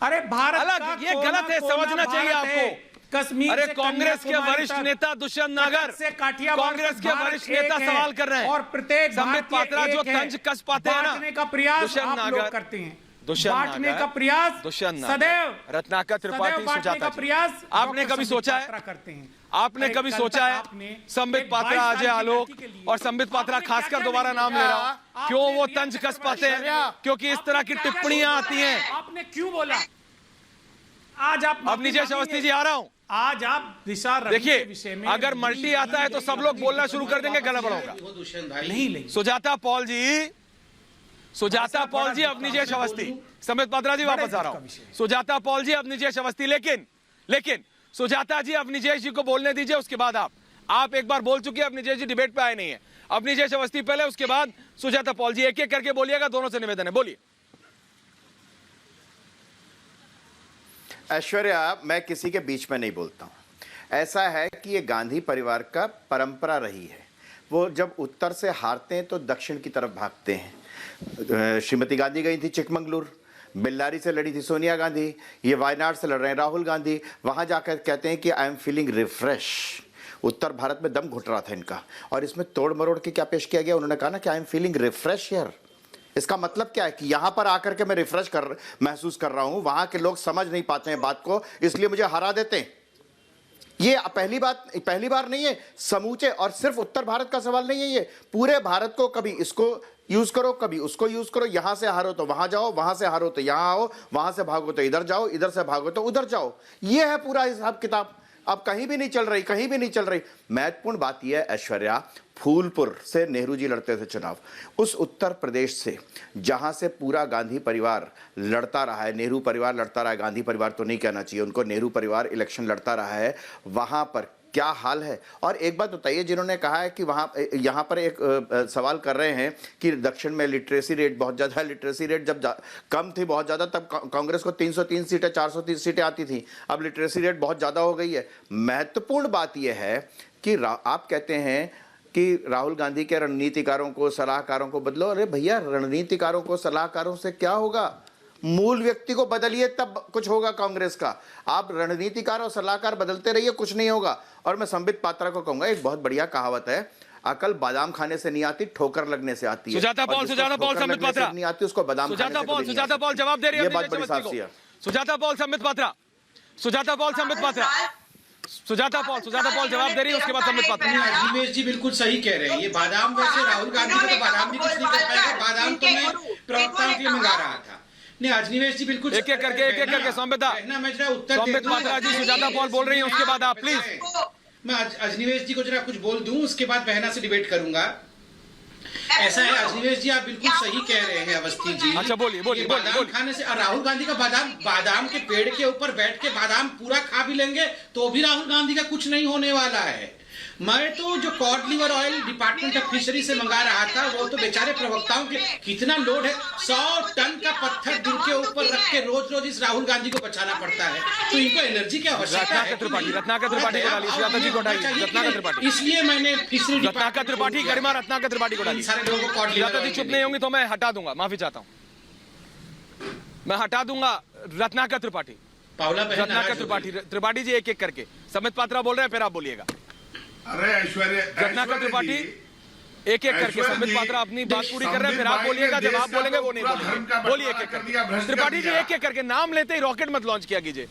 अरे भारत अलग, ये गलत है, समझना चाहिए आपको। कश्मीर, अरे कांग्रेस के वरिष्ठ नेता दुष्यंत नागर, कांग्रेस के वरिष्ठ नेता सवाल कर रहे हैं। और प्रत्येक संबित पात्रा जो तंज कस पाते हैं ना, का प्रयास दुष्यंत नागर करते हैं। बांटने का प्रयास सदैव रत्नाकर त्रिपाठी सुजाता प्रयास आपने कभी सोचा है? करते हैं। आपने कभी सोचा है संबित पात्रा, अजय आलोक और संबित पात्रा खासकर दोबारा नाम ले रहा हूं, क्यों वो तंज कस पाते हैं? क्योंकि इस तरह की टिप्पणियां आती हैं। आपने क्यों बोला? आज आप अब नीतीश अवस्थी जी आ रहा हूं। आज आप दिशा देखिए, अगर मल्टी आता है तो सब लोग बोलना शुरू कर देंगे, गड़बड़ होगा। नहीं, सुजाता पॉल जी, अब नीतीश अवस्थी। संबित पात्रा जी वापस आ रहा हूं। सुजाता पॉल जी, अब नीतीश अवस्थी। लेकिन सुजाता जी, अब नीतीश जी को बोलने दीजिए, उसके बाद आप एक बार बोल चुके हैं, अब नीतीश जी डिबेट पे आए नहीं है। अब नीतीश अवस्थी पहले, उसके बाद सुजाता पॉल जी। एक एक करके बोलिएगा, दोनों से निवेदन है, बोलिए। ऐश्वर्या, मैं किसी के बीच में नहीं बोलता हूं। ऐसा है कि ये गांधी परिवार का परंपरा रही है। वो जब उत्तर से हारते हैं तो दक्षिण की तरफ भागते हैं। श्रीमती गांधी गई थी चिकमंगलुरु, बेल्लारी से लड़ी थी सोनिया गांधी, ये वायनाड से लड़ रहे हैं राहुल गांधी। वहां जाकर कहते हैं कि आई एम फीलिंग रिफ्रेश। उत्तर भारत में दम घुट रहा था इनका, और इसमें तोड़ मरोड़ के क्या पेश किया गया? उन्होंने कहा ना कि I am feeling refresh here. इसका मतलब क्या है कि यहां पर आकर के मैं रिफ्रेश महसूस कर रहा हूं। वहां के लोग समझ नहीं पाते हैं बात को, इसलिए मुझे हरा देते हैं। ये पहली बार नहीं है। समूचे, और सिर्फ उत्तर भारत का सवाल नहीं है, ये पूरे भारत को कभी इसको यूज करो, कभी उसको यूज करो। यहां से हारो तो वहां जाओ, वहां से हारो तो यहां आओ, वहां से भागो तो इधर जाओ, इधर से भागो तो उधर जाओ। ये है पूरा हिसाब किताब। अब कहीं भी नहीं चल रही। महत्वपूर्ण बात यह है ऐश्वर्या, फूलपुर से नेहरू जी लड़ते थे चुनाव, उस उत्तर प्रदेश से जहां से पूरा गांधी परिवार लड़ता रहा है, नेहरू परिवार लड़ता रहा है, गांधी परिवार तो नहीं कहना चाहिए उनको, नेहरू परिवार इलेक्शन लड़ता रहा है, वहां पर क्या हाल है। और एक बात बताइए, जिन्होंने कहा है कि यहाँ पर एक सवाल कर रहे हैं कि दक्षिण में लिटरेसी रेट बहुत ज़्यादा है। लिटरेसी रेट जब कम थी बहुत ज़्यादा, तब कांग्रेस को 303 सीटें 430 सीटें आती थी। अब लिटरेसी रेट बहुत ज़्यादा हो गई है। महत्वपूर्ण बात यह है कि आप कहते हैं कि राहुल गांधी के रणनीतिकारों को, सलाहकारों को बदलो। अरे भैया, रणनीतिकारों को, सलाहकारों से क्या होगा? मूल व्यक्ति को बदलिए, तब कुछ होगा कांग्रेस का। आप रणनीतिकार और सलाहकार बदलते रहिए, कुछ नहीं होगा। और मैं संबित पात्रा को कहूंगा, एक बहुत बढ़िया कहावत है, अकल बादाम खाने से नहीं आती, ठोकर लगने से आती है। सुजाता पॉल संबित पात्रा नहीं आती, उसको बादाम खाने से कभी नहीं आती। जवाब दे रही है। ये बात बड़ी साफ सी है। सुजाता पॉल संबित पात्रा जवाब दे रही है, उसके बाद संबित पात्रा। अजनीवेश जी बिल्कुल सही कह रहे हैं। ये बादाम, वैसे राहुल गांधी को तो बादाम भी कुछ नहीं कर पाएगा। बादाम तो मैं प्रवक्ताओं के लिए मंगा रहा था। नहीं, अजनीवेश जी बिल्कुल एक एक करके संबित पात्रा जी, सुजाता पॉल बोल रही है, उसके बाद आप प्लीज। मैं अजनीवेश जी को जरा कुछ बोल दूं, उसके बाद बहना से डिबेट करूंगा। ऐसा है अजनीवेश जी, आप बिल्कुल सही कह रहे हैं अवस्थी जी। अच्छा, बोलिए। बादाम खाने से, राहुल गांधी का बादाम के पेड़ के ऊपर बैठ के बादाम पूरा खा भी लेंगे तो भी राहुल गांधी का कुछ नहीं होने वाला है। मैं तो जो cod liver oil department of fishery से मंगा रहा था, वो तो बेचारे प्रवक्ताओं के कितना लोड है, 100 टन का पत्थर दिल के ऊपर रख के रोज इस राहुल गांधी को बचाना पड़ता है। तो इनको एनर्जी की आवश्यकता है। रत्नाकर त्रिपाठी को डालिए, सुजाता जी को डालिए, रत्नाकर त्रिपाठी। इसलिए मैंने फिशरी रत्नाकर त्रिपाठी, गरिमा रत्नाकर त्रिपाठी को डालिए। सारे लोगों को कॉड लिवर सुजाता जी चुप नहीं होंगी तो मैं हटा दूंगा, माफी चाहता हूँ, मैं हटा दूंगा। रत्नाकर त्रिपाठी, रत्नाकर त्रिपाठी जी, एक एक करके। संबित पात्रा बोल रहे हैं, फिर आप बोलिएगा। अरे ऐश्वर्या, रत्नाकर त्रिपाठी एक एक करके। संबित पात्रा अपनी बात पूरी कर रहे हैं, फिर आप बोलिएगा। जब आप बोलेंगे वो नहीं बोलेंगे। बोलिए एक एक करके। त्रिपाठी जी एक एक करके, नाम लेते ही रॉकेट मत लॉन्च किया कीजिए।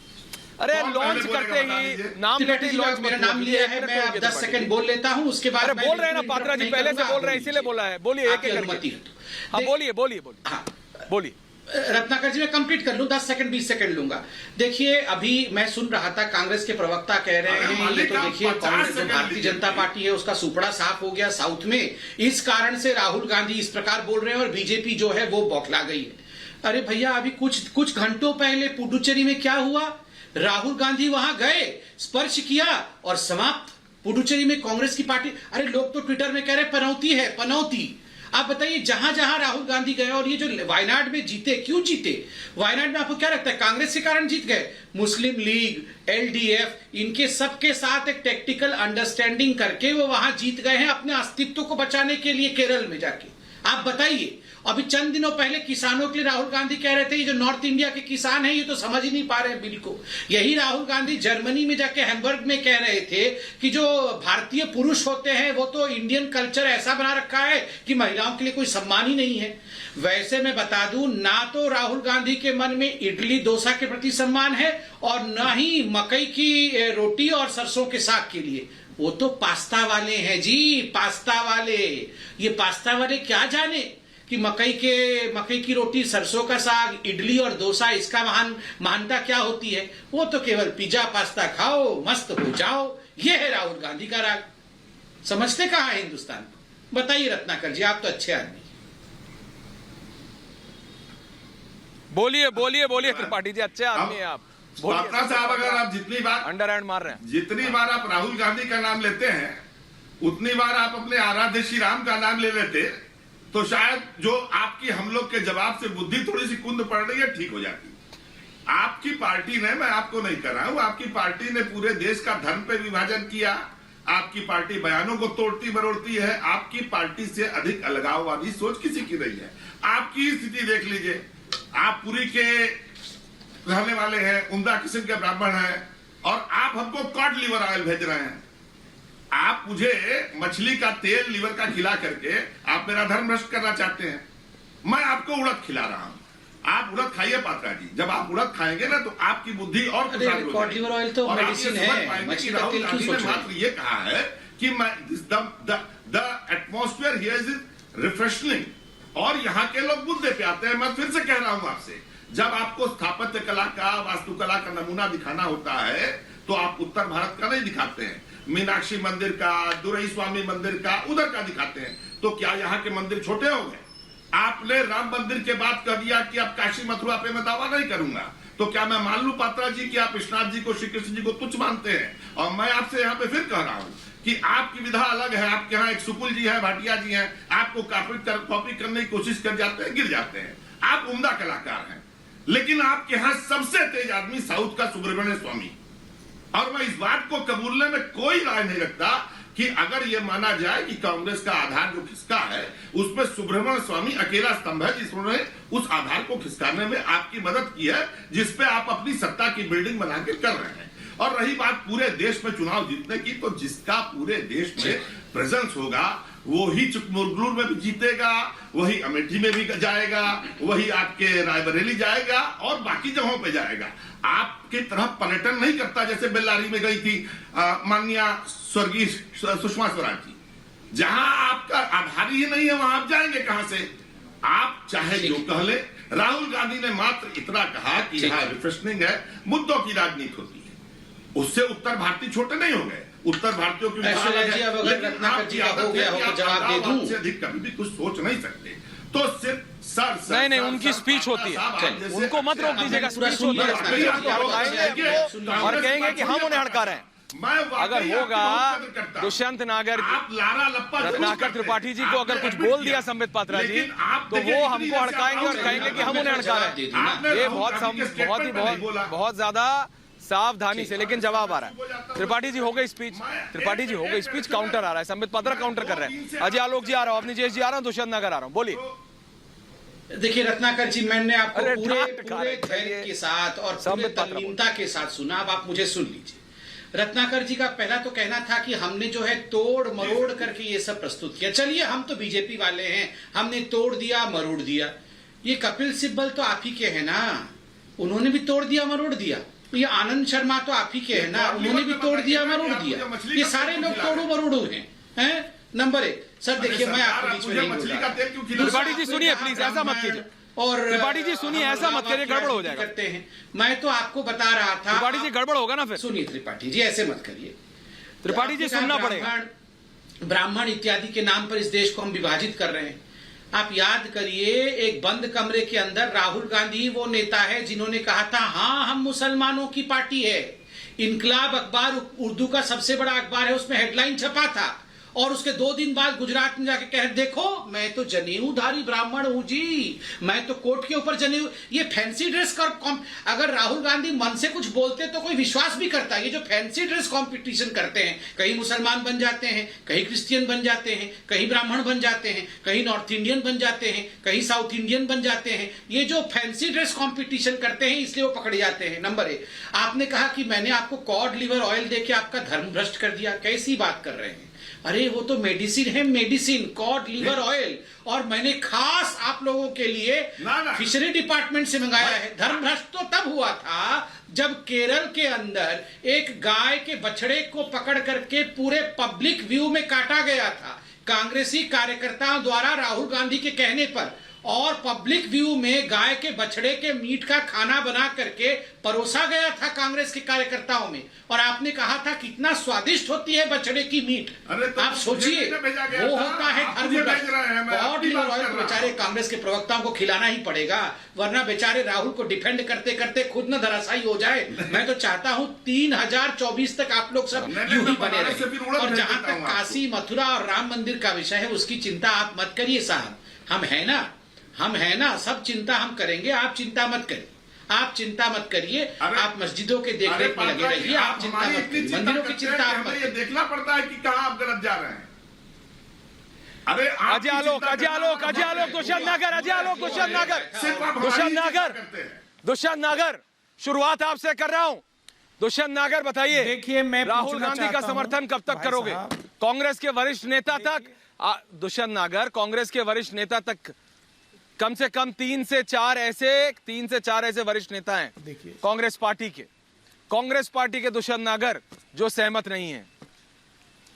अरे लॉन्च करते ही नाम लेते ही लॉन्च। मेरा नाम लिया है, मैं अब 10 सेकंड बोल लेता हूं, उसके बाद बोल रहे हैं ना पात्रा जी, पहले से बोल रहे हैं, इसीलिए बोला है। बोलिए एक एक करके। हाँ बोलिए। रत्नाकर जी मैं कंप्लीट कर लूं, 10 सेकंड 20 सेकंड लूंगा। देखिए, अभी मैं सुन रहा था कांग्रेस के प्रवक्ता कह रहे हैं, ये तो देखिए कांग्रेस जो भारतीय जनता पार्टी है उसका सुपड़ा साफ हो गया साउथ में, इस कारण से राहुल गांधी इस प्रकार बोल रहे हैं और बीजेपी जो है वो बौखला गई है। अरे भैया, अभी कुछ घंटों पहले पुडुचेरी में क्या हुआ? राहुल गांधी वहां गए, स्पर्श किया और समाप्त। पुडुचेरी में कांग्रेस की पार्टी, अरे लोग तो ट्विटर में कह रहे पनौती है, पनौती। आप बताइए, जहां जहां राहुल गांधी गए, और ये जो वायनाड में जीते, क्यों जीते? वायनाड में आपको क्या लगता है कांग्रेस के कारण जीत गए? मुस्लिम लीग, एलडीएफ, इनके सबके साथ एक टेक्टिकल अंडरस्टैंडिंग करके वो वहां जीत गए हैं अपने अस्तित्व को बचाने के लिए केरल में जाके। आप बताइए, अभी चंद दिनों पहले किसानों के लिए राहुल गांधी कह रहे थे, ये जो नॉर्थ इंडिया के किसान हैं ये तो समझ ही नहीं पा रहे हैं बिल को। यही राहुल गांधी जर्मनी में जाके हैम्बर्ग में कह रहे थे कि जो भारतीय पुरुष होते हैं वो तो इंडियन कल्चर ऐसा बना रखा है कि महिलाओं के लिए कोई सम्मान ही नहीं है। वैसे मैं बता दूं, ना तो राहुल गांधी के मन में इडली डोसा के प्रति सम्मान है और ना ही मकई की रोटी और सरसों के साग के लिए। वो तो पास्ता वाले हैं जी, पास्ता वाले। ये पास्ता वाले क्या जाने कि मकई की रोटी, सरसों का साग, इडली और डोसा, इसका महानता क्या होती है। वो तो केवल पिज्जा पास्ता खाओ, मस्त हो जाओ। ये है राहुल गांधी का राग। समझते कहां है हिंदुस्तान को? बताइए रत्नाकर जी, आप तो अच्छे आदमी। बोलिए त्रिपाठी जी, अच्छे आदमी है आप। पात्रा साहब, अगर आप जितनी बार अंडर हैंड मार रहे हैं, जितनी बार आप राहुल गांधी का नाम लेते हैं, उतनी बार आप अपने आराध्य श्री राम का नाम ले लेते, तो शायद जो आपकी हम लोग के जवाब से बुद्धि थोड़ी सी कुंद पड़ रही है, ठीक हो जाती। आपकी पार्टी ने, मैं आपको नहीं कर रहा हूं, आपकी पार्टी ने पूरे देश का धर्म पे विभाजन किया। आपकी पार्टी बयानों को तोड़ती मरोड़ती है। आपकी पार्टी से अधिक अलगाववादी सोच किसी की नहीं है। आपकी स्थिति देख लीजिए, आप पुरी के रहने वाले हैं, उम्दा किस्म के ब्राह्मण हैं, और आप हमको कॉड लिवर ऑयल भेज रहे हैं। आप मुझे मछली का तेल लिवर का खिला करके आप मेरा धर्म भ्रष्ट करना चाहते हैं। मैं आपको उड़द खिला रहा हूं, आप उड़द खाइए पात्रा जी। जब आप उड़द खाएंगे ना तो आपकी बुद्धि और कॉड लिवर ऑयल तो मेडिसिन है, मछली का तेल क्यों सोच रहे हैं? मात्र ये कहा है कि द एटमॉस्फेयर हियर इज रिफ्रेशनिंग, और यहाँ के लोग मुद्दे पे आते हैं। मैं फिर से कह रहा हूं आपसे, जब आपको स्थापत्य कला का, वास्तुकला का नमूना दिखाना होता है तो आप उत्तर भारत का नहीं दिखाते हैं, मीनाक्षी मंदिर का, दुरई स्वामी मंदिर का, उधर का दिखाते हैं। तो क्या यहाँ के मंदिर छोटे हो गए? आपने राम मंदिर के बाद कह दिया कि अब काशी मथुरा पे मैं दावा नहीं करूंगा, तो क्या मैं मान लूं पात्रा जी कि आप विश्वनाथ जी को, श्री कृष्ण जी को तुच्छ मानते हैं? और मैं आपसे यहाँ पे फिर कह रहा हूं कि आपकी विधा अलग है। आपके यहाँ एक सुकुल जी है, भाटिया जी हैं, आपको कॉपी करने की कोशिश कर जाते हैं, गिर जाते हैं। आप उम्दा कलाकार हैं, लेकिन आपके यहाँ सबसे तेज आदमी साउथ का सुब्रमण्य स्वामी। और मैं इस बात को कबूलने में कोई राय नहीं रखता कि अगर यह माना जाए कि कांग्रेस का आधार जो खिसका है उसमें सुब्रमण्य स्वामी अकेला स्तंभ है जिसने उस आधार को खिसकाने में आपकी मदद की है, जिसपे आप अपनी सत्ता की बिल्डिंग बना के कर रहे हैं। और रही बात पूरे देश में चुनाव जीतने की, तो जिसका पूरे देश में प्रेजेंस होगा वो ही चिकमगलूर में भी जीतेगा, वही अमेठी में भी जाएगा, वही आपके रायबरेली जाएगा और बाकी जगहों पे जाएगा। आपकी तरह पर्यटन नहीं करता जैसे बेल्लारी में गई थी माननीय स्वर्गीय सुषमा स्वराज जी। जहां आपका आधार ही नहीं है वहां आप जाएंगे कहां से? आप चाहे जो कह ले, राहुल गांधी ने मात्र इतना कहा कि यह रिफ्रेशनिंग है, मुद्दों की राजनीति होती है, उससे उत्तर भारतीय छोटे नहीं हो गए। उत्तर भारतीयों की से अधिक कभी भी कुछ सोच नहीं सकते। तो सिर्फ सर नहीं उनकी स्पीच होती है, उनको मत रोक दीजिएगा, स्पीच होती है और कहेंगे कि हम उन्हें हड़का रहे हैं। अगर होगा दुष्यंत नागर, रत्नाकर त्रिपाठी जी को अगर कुछ बोल दिया संबित पात्रा जी, तो वो हमको हड़काएंगे और कहेंगे कि हम उन्हें हड़का रहे हैं। ये बहुत ज्यादा सावधानी से, लेकिन जवाब आ रहा है। त्रिपाठी जी हो गई स्पीच, त्रिपाठी जी हो गई स्पीच, काउंटर आ रहा है, संबित पात्रा काउंटर कर रहे हैं, अजय आलोक जी आ रहा हूं, अपनी जेश जी आ रहा हूं, दुष्यंत नागर आ रहा हूं, बोलिए। देखिए रत्नाकर जी, मैंने आपको पूरे धैर्य के साथ और पूरे तल्लीनता के साथ सुना, अब आप मुझे सुन लीजिए। रत्नाकर जी का पहला तो कहना था कि हमने जो है तोड़ मरोड़ करके ये सब प्रस्तुत किया। चलिए हम तो बीजेपी वाले हैं, हमने तोड़ दिया मरोड़ दिया। ये कपिल सिब्बल तो आप ही के हैं ना, उन्होंने भी तोड़ दिया मरोड़ दिया। ये आनंद शर्मा तो आप ही के हैं ना, उन्होंने भी तोड़ दिया मरोड़ दिया। ये सारे लोग तोड़ू मरोड़ू हैं। नंबर एक, सर देखिए मैं आपके बीच में नहीं बोल रहा। त्रिपाठी जी सुनिए प्लीज, ऐसा मत कीजिए। और त्रिपाठी जी सुनिए, ऐसा मत करिए, गड़बड़ हो जाएगा। करते हैं, मैं तो आपको बता रहा था। त्रिपाठी जी गड़बड़ होगा ना फिर। सुनिए त्रिपाठी जी, ऐसे मत करिए। त्रिपाठी जी सुनना पड़ेगा। ब्राह्मण इत्यादि के नाम पर इस देश को हम विभाजित कर रहे हैं। आप याद करिए, एक बंद कमरे के अंदर राहुल गांधी वो नेता है जिन्होंने कहा था हाँ हम मुसलमानों की पार्टी है। इनकलाब अखबार उर्दू का सबसे बड़ा अखबार है, उसमें हेडलाइन छपा था और उसके 2 दिन बाद गुजरात में जाके कह देखो मैं तो जनेऊधारी ब्राह्मण हूं जी, मैं तो कोट के ऊपर जनेऊ। ये फैंसी ड्रेस का अगर राहुल गांधी मन से कुछ बोलते तो कोई विश्वास भी करता। ये जो फैंसी ड्रेस कंपटीशन करते हैं, कहीं मुसलमान बन जाते हैं, कहीं क्रिश्चियन बन जाते हैं, कहीं ब्राह्मण बन जाते हैं, कहीं नॉर्थ इंडियन बन जाते हैं, कहीं साउथ इंडियन बन जाते हैं। ये जो फैंसी ड्रेस कॉम्पिटिशन करते हैं इसलिए वो पकड़े जाते हैं। नंबर 1, आपने कहा कि मैंने आपको कॉड लिवर ऑयल देके आपका धर्म भ्रष्ट कर दिया। कैसी बात कर रहे हैं? अरे वो तो मेडिसिन है, मेडिसिन कॉड लिवर ऑयल, और मैंने खास आप लोगों के लिए फिशरी डिपार्टमेंट से मंगाया है। धर्म भ्रष्ट तो तब हुआ था जब केरल के अंदर एक गाय के बछड़े को पकड़ करके पूरे पब्लिक व्यू में काटा गया था कांग्रेसी कार्यकर्ताओं द्वारा राहुल गांधी के कहने पर, और पब्लिक व्यू में गाय के बछड़े के मीट का खाना बना करके परोसा गया था कांग्रेस के कार्यकर्ताओं में, और आपने कहा था कितना स्वादिष्ट होती है बछड़े की मीट। आप सोचिए, वो होता है धर्म। बेचारे कांग्रेस के प्रवक्ताओं को खिलाना ही पड़ेगा, वरना बेचारे राहुल को डिफेंड करते करते खुद न धराशायी हो जाए। मैं तो चाहता हूं 3024 तक आप लोग सब यूं ही बने रहे। और जहां तक काशी मथुरा और राम मंदिर का विषय है उसकी चिंता आप मत करिए साहब, हम है ना, सब चिंता हम करेंगे, आप चिंता मत करिए, आप चिंता मत करिए। आप मस्जिदों के देखरेख में लगे रहिए, आप चिंता मत करिए, मंदिरों की चिंता आप मत करिए। देखना पड़ता है कि कहां आप गलत जा रहे हैं। अरे अजय आलोक दुष्यंत नागर, शुरुआत आपसे कर रहा हूं। दुष्यंत नागर बताइए, देखिए मैं राहुल गांधी का समर्थन कब तक करोगे? कांग्रेस के वरिष्ठ नेता तक, दुष्यंत नागर, कांग्रेस के वरिष्ठ नेता तक कम से कम 3 से 4 ऐसे वरिष्ठ नेता हैं कांग्रेस पार्टी के दुष्यंत नागर जो सहमत नहीं है।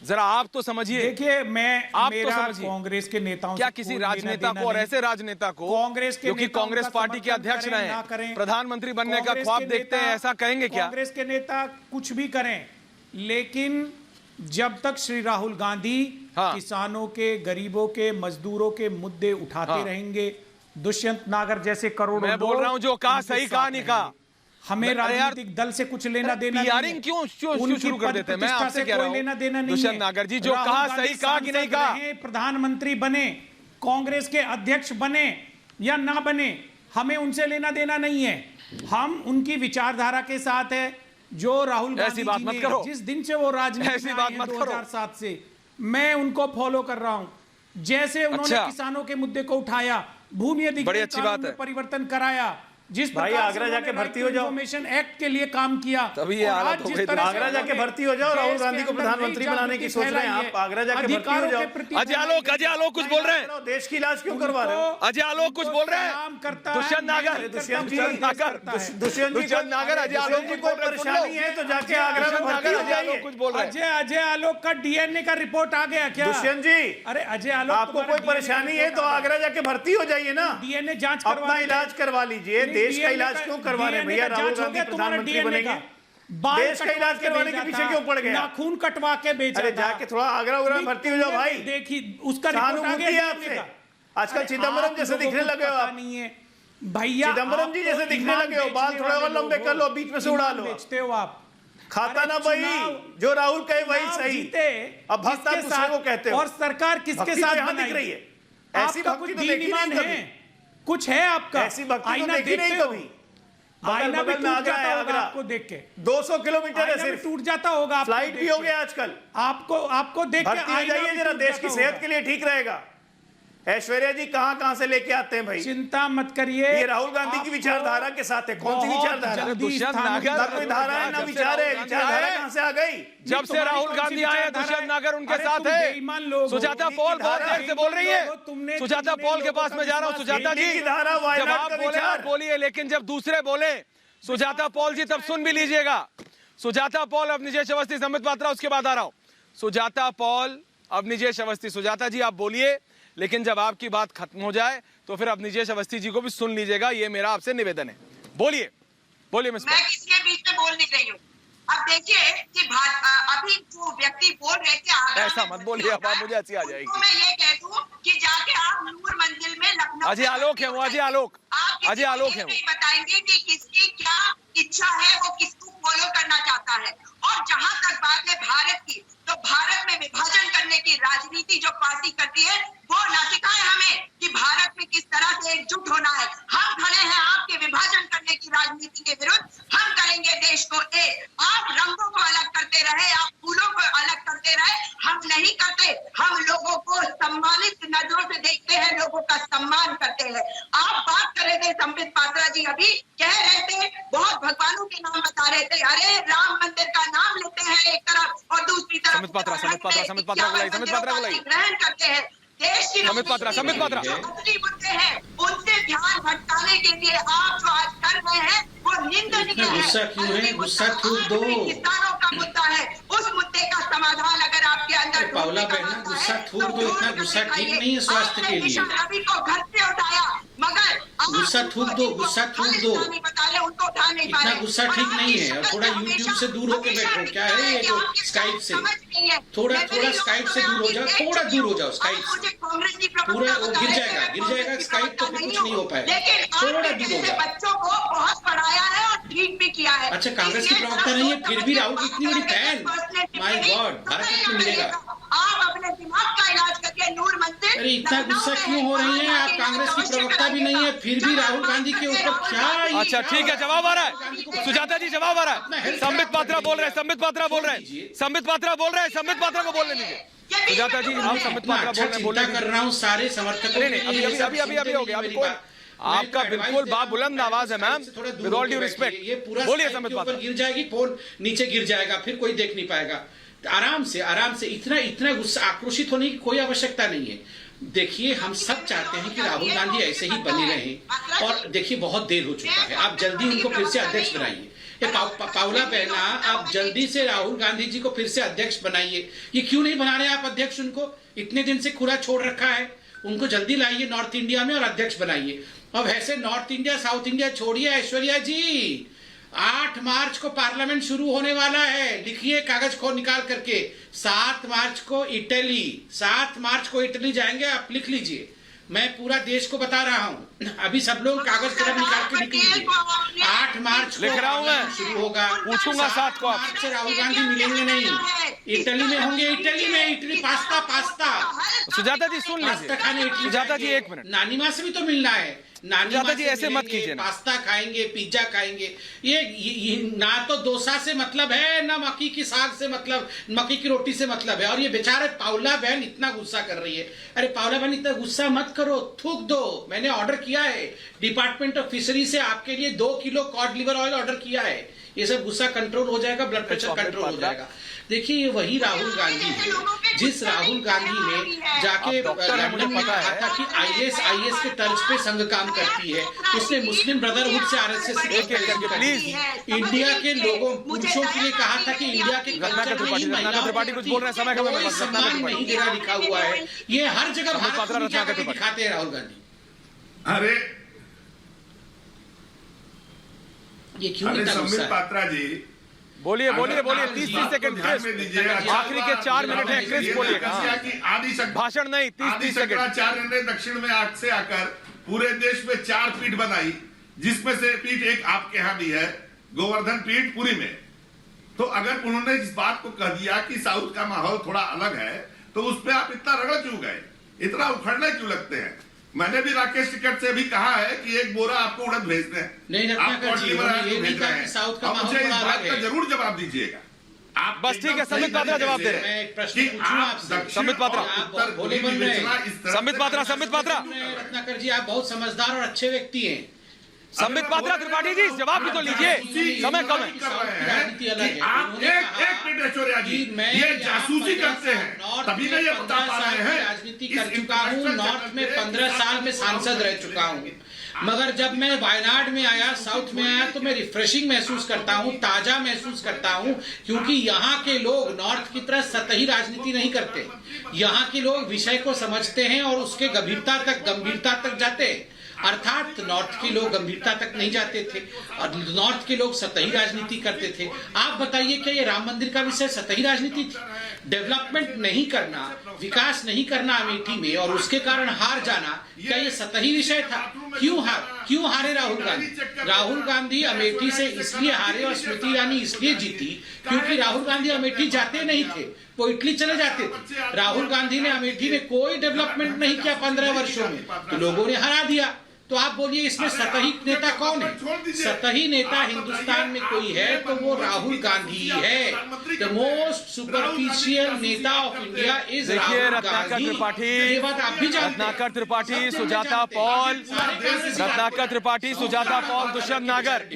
जरा आप तो समझिए। देखिए आप तो समझिए, कांग्रेस के नेताओं क्या किसी राजनेता को और ऐसे राजनेता को कांग्रेस के, क्योंकि कांग्रेस पार्टी के अध्यक्ष रहे हैं, प्रधानमंत्री बनने का ख्वाब देखते हैं, ऐसा कहेंगे क्या? कांग्रेस के नेता कुछ भी करें, लेकिन जब तक श्री राहुल गांधी किसानों के, गरीबों के, मजदूरों के मुद्दे उठाते रहेंगे, दुष्यंत नागर जैसे करोड़ों, मैं बोल रहा हूं जो कहा सही कहा नहीं कहा। हमें राजनीतिक दल से कुछ लेना देना नहीं है। क्यों शुरू कर देते हैं? मैं आपसे कह रहा हूं लेना देना नहीं। दुष्यंत नागर जी जो कहा सही कहा कि नहीं कहा? प्रधानमंत्री बने, कांग्रेस के अध्यक्ष बने या ना बने, हमें उनसे लेना देना नहीं है। हम उनकी विचारधारा के साथ है जो राहुल गांधी बात मत करो। जिस दिन से वो राजनीति में आए हैं 2007 से, मैं उनको फॉलो कर रहा हूं। जैसे उन्होंने अच्छा। किसानों के मुद्दे को उठाया, भूमि बड़ी अधिग्रहण अच्छी कानून बात है। में परिवर्तन कराया, जिस भाई प्रकार आगरा से जाके उन्होंने भर्ती हो जाओ। इन्फॉर्मेशन एक्ट के लिए काम किया, तभी ये और हालत आज हो जिस गई। तरह से आगरा जाके उन्होंने भर्ती हो जाओ, राहुल देश के गांधी को अंदर प्रधानमंत्री नई बनाने की सोच रहे हैं जागृति आप, आगरा जाके भर्ती हो अधिकारों जाओ। के प्रति अजय आलोक कुछ बोल रहे हैं। देश की इलाज क्यों करवा रहे हो? अजय आलोक कुछ बोल रहे हैं। काम करता दुष्यंत नागर, है, दुष्यंत जी, दुष्यंत नागर, दुष्यंत नागर, अजय आलोक कुछ बोल रहे हैं। सुन लो। परेशानी है तो जाके आगरा में भर्ती हो अजय आलोक जाइए। कुछ बोल रहे हैं। अजय आलोक का डीएनए का रिपोर्ट आ गया क्या? दुष्यंत जी, अरे अजय आलोक, आपको कोई परेशानी है तो आगरा जाके भर्ती हो जाइए ना, डीएनए जांच अपना इलाज करवा लीजिए। देश का इलाज क्यों करवा रहे हैं भैया? राहुल गांधी प्रधानमंत्री बनेंगे, देश का इलाज करवाने के पीछे क्यों पड़ गए? नाखून कटवा के बेचा। अरे जाके थोड़ा आगरा उगरा में भर्ती हो जाओ भाई। देखिए उसका रिपोर्ट आ सहानुभूति गया है आपसे। आजकल चिदम्बरम जैसे दिखने लगे हो आप। नहीं है भैया, चिदम्बरम जी जैसे दिखने लगे हो, बाल थोड़े और लंबे कर लो, बीच में से उड़ा लो। बेचते हो आप, खाता ना भाई, जो राहुल कहे वही चुनाव सही। जीते, अब भक्त आप जिसके दूसरे को साथ- कहते हो। और सरकार किसके भक्ति तो साथ यहाँ बनाई? दिख रही है, ऐसी आपका भक्ति कुछ तो देखी दीन नहीं ईमान कभी। है, कुछ है आपका? ऐसी भक्ति तो आईना देखी नहीं देखते हो? कभी। आईना भी बगल में टूट आगरा जाता है, होगा आगरा। आपको देख के। 200 किलोमीटर है आईना भी सिर्फ। टूट जाता होगा आपको फ्लाइट देख भी हो के। गया आजकल। आपको देख के भर्ती हो आईना जाइए भी जरा, टूट देश की जाता सेहत होगा। के लिए ठीक रहेगा। ऐश्वर्या जी कहां से लेके आते हैं भाई? चिंता मत करिए, ये राहुल गांधी की आपको विचारधारा के साथ है। कौन सी बहुत विचारधारा? जल्दी दुष्यंत स्थान नागर, ना कोई धारा है ना जब से विचार है। राहुल गांधी विचारधारा आए, कहां से आ गई? जब से राहुल गांधी आए दुष्यंत नागर उनके साथ है। सुजाता पॉल बहुत देर से बोल रही है। सुजाता पॉल के पास में जा रहा हूँ। सुजाता जी, दिल्ली की धारा, जब वायनाड आप का बोले विचार। आप बोलिए, लेकिन जब दूसरे बोले सुजाता पॉल जी, तब सुन भी लीजिएगा। सुजाता पॉल, अब निजेश अवस्थी, संबित पात्रा, उसके बाद आ रहा हूँ। सुजाता पॉल, अब निजेश अवस्थी। सुजाता जी आप बोलिए, लेकिन जब आपकी बात खत्म हो जाए तो फिर अब निजेश अवस्थी जी को भी सुन लीजिएगा। ये मेरा आपसे निवेदन है। बोलिए मिस मैं किसके बीच में बोल नहीं रही हूँ। अब देखिए कि अभी जो व्यक्ति बोल रहे थे आगरा ऐसा में मत बोलिए, अब आप मुझे हंसी आ जाएगी। उनको मैं ये कह दूं कि जाके आप नूर मंजिल में लखनऊ अजय आलोक है वो, अजय आलोक, आप किसी अजय को आलोक ये है वो। नहीं बताएंगे कि किसकी क्या इच्छा है, वो किसको फॉलो करना चाहता है। और जहां तक बात है भारत की, तो भारत में विभाजन करने की राजनीति जो पार्टी करती है वो न सिखाए हमें कि भारत में किस तरह से एकजुट होना है। हम खड़े हैं आपके विभाजन करने की राजनीति के विरुद्ध। हम करेंगे देश को एक। आप रंगों को अलग करते रहे, आप फूलों को अलग करते रहे, हम नहीं करते। हम लोगों को सम्मानित नजरों से देखते हैं, लोगों का सम्मान करते हैं। आप बात कर रहे थे संबित पात्रा जी, अभी कह रहे थे, बहुत भगवानों के नाम बता रहे थे। अरे राम मंदिर का नाम लेते हैं एक तरफ और दूसरी तरफ संबित पात्रा को लाई। ग्रहण करते हैं। देश की संबित पात्रा जो असली मुद्दे हैं उनसे ध्यान भटकाने के लिए आप जो आज कर रहे हैं वो निंदनीय है। गुस्सा क्यों है? असली गुस्सा मुद्दा थूक दो। किसानों का मुद्दा है। उस मुद्दे का समाधान अगर आपके अंदर पावला ढूंढने का बहना, रास्ता गुस्सा है, थूक तो दो। इतना ढूंढ गुस्सा कर ठीक दिखाइए। नहीं है स्वास्थ्य आपने के लिए। निशा रवि को घर से उठाया, मगर आप गुस्सा थूक दो, उनको गुस्सा थूक दो। खालिस्तानी बता रहे, उनको उठा नहीं पा इतना रहे। गुस्सा और ठीक आपकी नहीं है। और शक्ल थोड़ा से YouTube से दूर होके हमेशा बैठो। क्या है ये दिखता जो है कि स्काइप आपकी से? समझ नहीं है। थोड़ा मैं मेरी स्काइप से लोगों दूर हो में जाओ, आपकी थोड़ा देख दूर हो चुकी जाओ हूँ। स्काइप आप से। मुझे कांग्रेस की प्रवक्ता पूरा वो बता गिर रहे जाएगा, थे, मैं गिर जाएगा कांग्रेस की स्काइप तो प्रवक्ता फिर कुछ हूँ। नहीं हो पाएगा। लेकिन थोड़ा आपने दूर हो जैसे जाओ। बच्चों को बहुत पढ़ाया है और ठीक भी किया है। अच्छा, कांग्रेस की इसलिए प्रवक्ता सब नहीं है, सोच फिर समझ भी के राहुल की बात इतनी बड़ी करेंगे, फैन। पर्सनैलिटी माय नहीं, गॉड, तो भारत नहीं रत्न मिलेगा। आप अपने दिमाग का इलाज करके नूर मंदिर। अरे इतना गुस्सा क्यों हो रही हैं आप? कांग्रेस की प्रवक्ता भी नहीं है, फिर भी राहुल गांधी के ऊपर क्या? अच्छा ठीक है, जवाब आ रहा है। सुजाता जी जवाब आ रहा है। संबित पात्रा बोल रहे हैं, संबित पात्रा बोल रहे हैं, संबित पात्रा बोल रहे हैं, संबित पात्रा को बोलने दीजिए। सुजाता जी आप संबित पात्रा बोल रहे हैं, बोलने चिंता कर रहा हूँ सारे समर्थकों नहीं, अभी हो गया। अभी कोई आपका बिल्कुल बाबुलंद आवाज है ma'am, with all due respect. ये पूरा बोलिए स्काइप संबित के ऊपर पात्रा। गिर जाएगी, फोन नीचे गिर जाएगा, फिर कोई देख नहीं पाएगा। आराम से इतना गुस्सा, आक्रोशित होने की कोई आवश्यकता नहीं है। देखिए, हम सब चाहते हैं कि राहुल गांधी ऐसे ही बने रहें। और देखिए, बहुत देर हो चुका है, आप जल्दी उनको फिर से अध्यक्ष बनाइए। पावला बहना, आप जल्दी से राहुल गांधी जी को फिर से अध्यक्ष बनाइए। ये क्यों नहीं बना रहे आप अध्यक्ष? उनको इतने दिन से खुला छोड़ रखा है, उनको जल्दी लाइए नॉर्थ इंडिया में और अध्यक्ष बनाइए। अब ऐसे नॉर्थ इंडिया साउथ इंडिया छोड़िए। ऐश्वर्या जी, 8 मार्च को पार्लियामेंट शुरू होने वाला है, लिखिए कागज को निकाल करके। 7 मार्च को इटली, 7 मार्च को इटली जाएंगे, आप लिख लीजिए। मैं पूरा देश को बता रहा हूँ, अभी सब लोग कागज कलम निकाल के निकलेंगे। 8 मार्च को लिख रहा हूं मैं, शुरू होगा, पूछूंगा 7 को मार्च से राहुल गांधी मिलेंगे नहीं, इटली में होंगे, इटली पास्ता सुजाता जी सुन लीजिए, खाने इटली सुजाता जी 1 मिनट, नानी माँ से भी तो मिलना है, नानी माँ जी से ऐसे मत मिलेंगे, कीजिए ना। पास्ता खाएंगे, पिज्जा खाएंगे। ये ना तो डोसा से मतलब है, ना मक्की की साग से मतलब, मक्की की रोटी से मतलब है। और ये बेचारे पाउला बहन इतना गुस्सा कर रही है। अरे पाउला बहन इतना गुस्सा मत करो, थूक दो। मैंने ऑर्डर किया है, डिपार्टमेंट ऑफ फिशरी से आपके लिए 2 kilo cod liver oil order किया है। ये सब गुस्सा कंट्रोल हो जाएगा, ब्लड प्रेशर कंट्रोल हो जाएगा। देखिए ये वही राहुल गांधी है जिस राहुल गांधी ने जाके लंदन में कहा था कि आईएस के तर्ज पे संघ काम करती है। उसने मुस्लिम ब्रदरहुड से आरएसएस प्लीज इंडिया के लोगों पुरुषों के लिए कहा था कि इंडिया के त्रिपाठी कुछ बोल रहे हैं, समय का कोई सम्मान नहीं देना लिखा हुआ है। ये हर जगह भारत में दिखाते हैं राहुल गांधी। अरे ये क्यों इतना संबित गुस्सा है? पात्रा जी बोलिए 30 सेकंड, आखिरी के 4 मिनट है, क्रिस्प बोलिएगा। भाषण नहीं, 30 सेकंड। शंकराचार्य ने दक्षिण में आग से आकर पूरे देश में 4 पीठ बनाई, जिसमें से पीठ एक आपके यहाँ भी है, गोवर्धन पीठ पुरी में। तो अगर उन्होंने इस बात को कह दिया कि साउथ का माहौल थोड़ा अलग है, तो उस पर आप इतना रगड़ क्यों गए, इतना उखड़ने क्यों लगते हैं? मैंने भी राकेश टिकट से भी कहा है कि 1 बोरा आपको उड़द भेज दें। नहीं, साउथ का मुझे इस बात का जरूर जवाब दीजिएगा। आप बस ठीक है, संबित पात्रा जवाब दे रहे हैं। मैं एक प्रश्न पूछूं आपसे। संबित पात्रा, संबित पात्रा रत्नाकर जी, आप बहुत समझदार और अच्छे व्यक्ति हैं। संबित पात्रा, त्रिपाठी जी जवाब भी तो लीजिए, समय कम है। आप एक मिनट ऐश्वर्या जी, ये जासूसी करते हैं, तभी मैं ये बता पा रहे हैं। राजनीति कर चुका हूँ, नॉर्थ में 15 साल में सांसद रह चुका हूँ, मगर जब मैं वायनाड में आया, साउथ में आया, तो मैं रिफ्रेशिंग महसूस करता हूँ, ताजा महसूस करता हूँ, क्योंकि यहाँ के लोग नॉर्थ की तरह सतही राजनीति नहीं करते। यहाँ के लोग विषय को समझते हैं और उसके गंभीरता तक जाते हैं। अर्थात नॉर्थ के लोग गंभीरता तक नहीं जाते थे और नॉर्थ के लोग सतही राजनीति करते थे। आप बताइए, क्या ये राम मंदिर का विषय सतही राजनीति थी? डेवलपमेंट नहीं करना, विकास नहीं करना अमेठी में और उसके कारण हार जाना, क्या ये सतही विषय था? क्यों हारे राहुल गांधी? राहुल गांधी अमेठी से इसलिए हारे और स्मृति ईरानी इसलिए जीती क्योंकि राहुल गांधी अमेठी जाते नहीं थे, वो इटली चले जाते थे। राहुल गांधी ने अमेठी में कोई डेवलपमेंट नहीं किया 15 वर्षों में, तो लोगों ने हरा दिया। तो आप बोलिए इसमें सतही नेता कौन है? सतही नेता हिंदुस्तान में कोई है तो वो राहुल गांधी है। द मोस्ट सुपरफिशियल नेता of India is Rahul Gandhi. Tripathi, Ratnakar Tripathi, Sujata Paul, Ratnakar Tripathi, Sujata Paul, Dushyant नागर।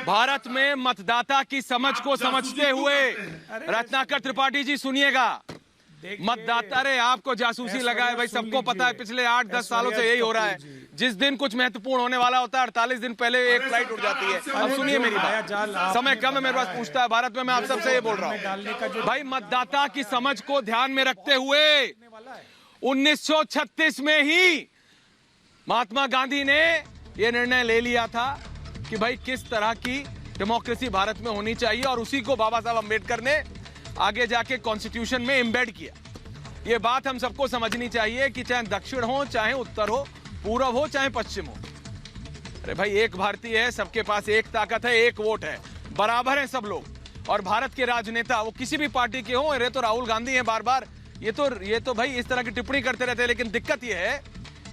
भारत में मतदाता की समझ को समझते हुए रत्नाकर त्रिपाठी जी सुनिएगा, मतदाता रे आपको जासूसी लगा है भाई, सबको पता है पिछले 8-10 सालों से यही हो रहा है। जिस दिन कुछ महत्वपूर्ण होने वाला होता है 48 दिन पहले एक फ्लाइट उड़ जाती है। अब सुनिए मेरी बात, समय कम है, मेरे पास पूछता है भारत में, मैं आप सबसे ये बोल रहा हूँ भाई, मतदाता की समझ को ध्यान में रखते हुए 1936 में ही महात्मा गांधी ने यह निर्णय ले लिया था कि भाई किस तरह की डेमोक्रेसी भारत में होनी चाहिए, और उसी को बाबा साहब अम्बेडकर ने आगे जाके कॉन्स्टिट्यूशन में एम्बेड किया। ये बात हम सबको समझनी चाहिए कि चाहे दक्षिण हो, चाहे उत्तर हो, पूरब हो, चाहे पश्चिम हो। अरे भाई एक भारतीय है, सबके पास एक ताकत है, एक वोट है, बराबर है सब लोग। और भारत के राजनेता वो किसी भी पार्टी के हों, अरे तो राहुल गांधी हैं बार बार, ये तो भाई इस तरह की टिप्पणी करते रहते हैं। लेकिन दिक्कत ये है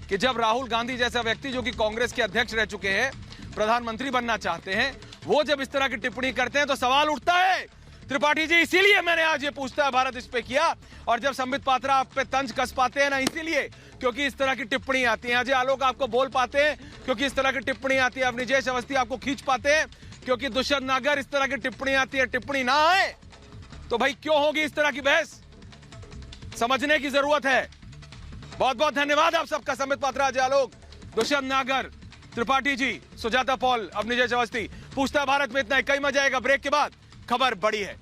कि जब राहुल गांधी जैसा व्यक्ति जो कि कांग्रेस के अध्यक्ष रह चुके हैं, प्रधानमंत्री बनना चाहते हैं, वो जब इस तरह की टिप्पणी करते हैं तो सवाल उठता है। त्रिपाठी जी, इसीलिए मैंने आज ये पूछता है भारत इस पे किया। और जब संबित पात्रा आप पे तंज कस पाते हैं ना, इसीलिए क्योंकि इस तरह की टिप्पणी आती है। अजय आलोक आपको बोल पाते हैं क्योंकि इस तरह की टिप्पणी आती है। अवनिजेश अवस्थी आपको खींच पाते हैं क्योंकि दुष्यंत नागर इस तरह की टिप्पणी आती है। टिप्पणी ना आए तो भाई क्यों होगी इस तरह की बहस? समझने की जरूरत है। बहुत बहुत धन्यवाद आप सबका। संबित पात्रा, अजय आलोक, दुष्यंत नागर, त्रिपाठी जी, सुजाता पॉल, अवनिजेश अवस्थी। पूछता भारत में इतना ही, कई मजा आएगा। ब्रेक के बाद खबर बड़ी है।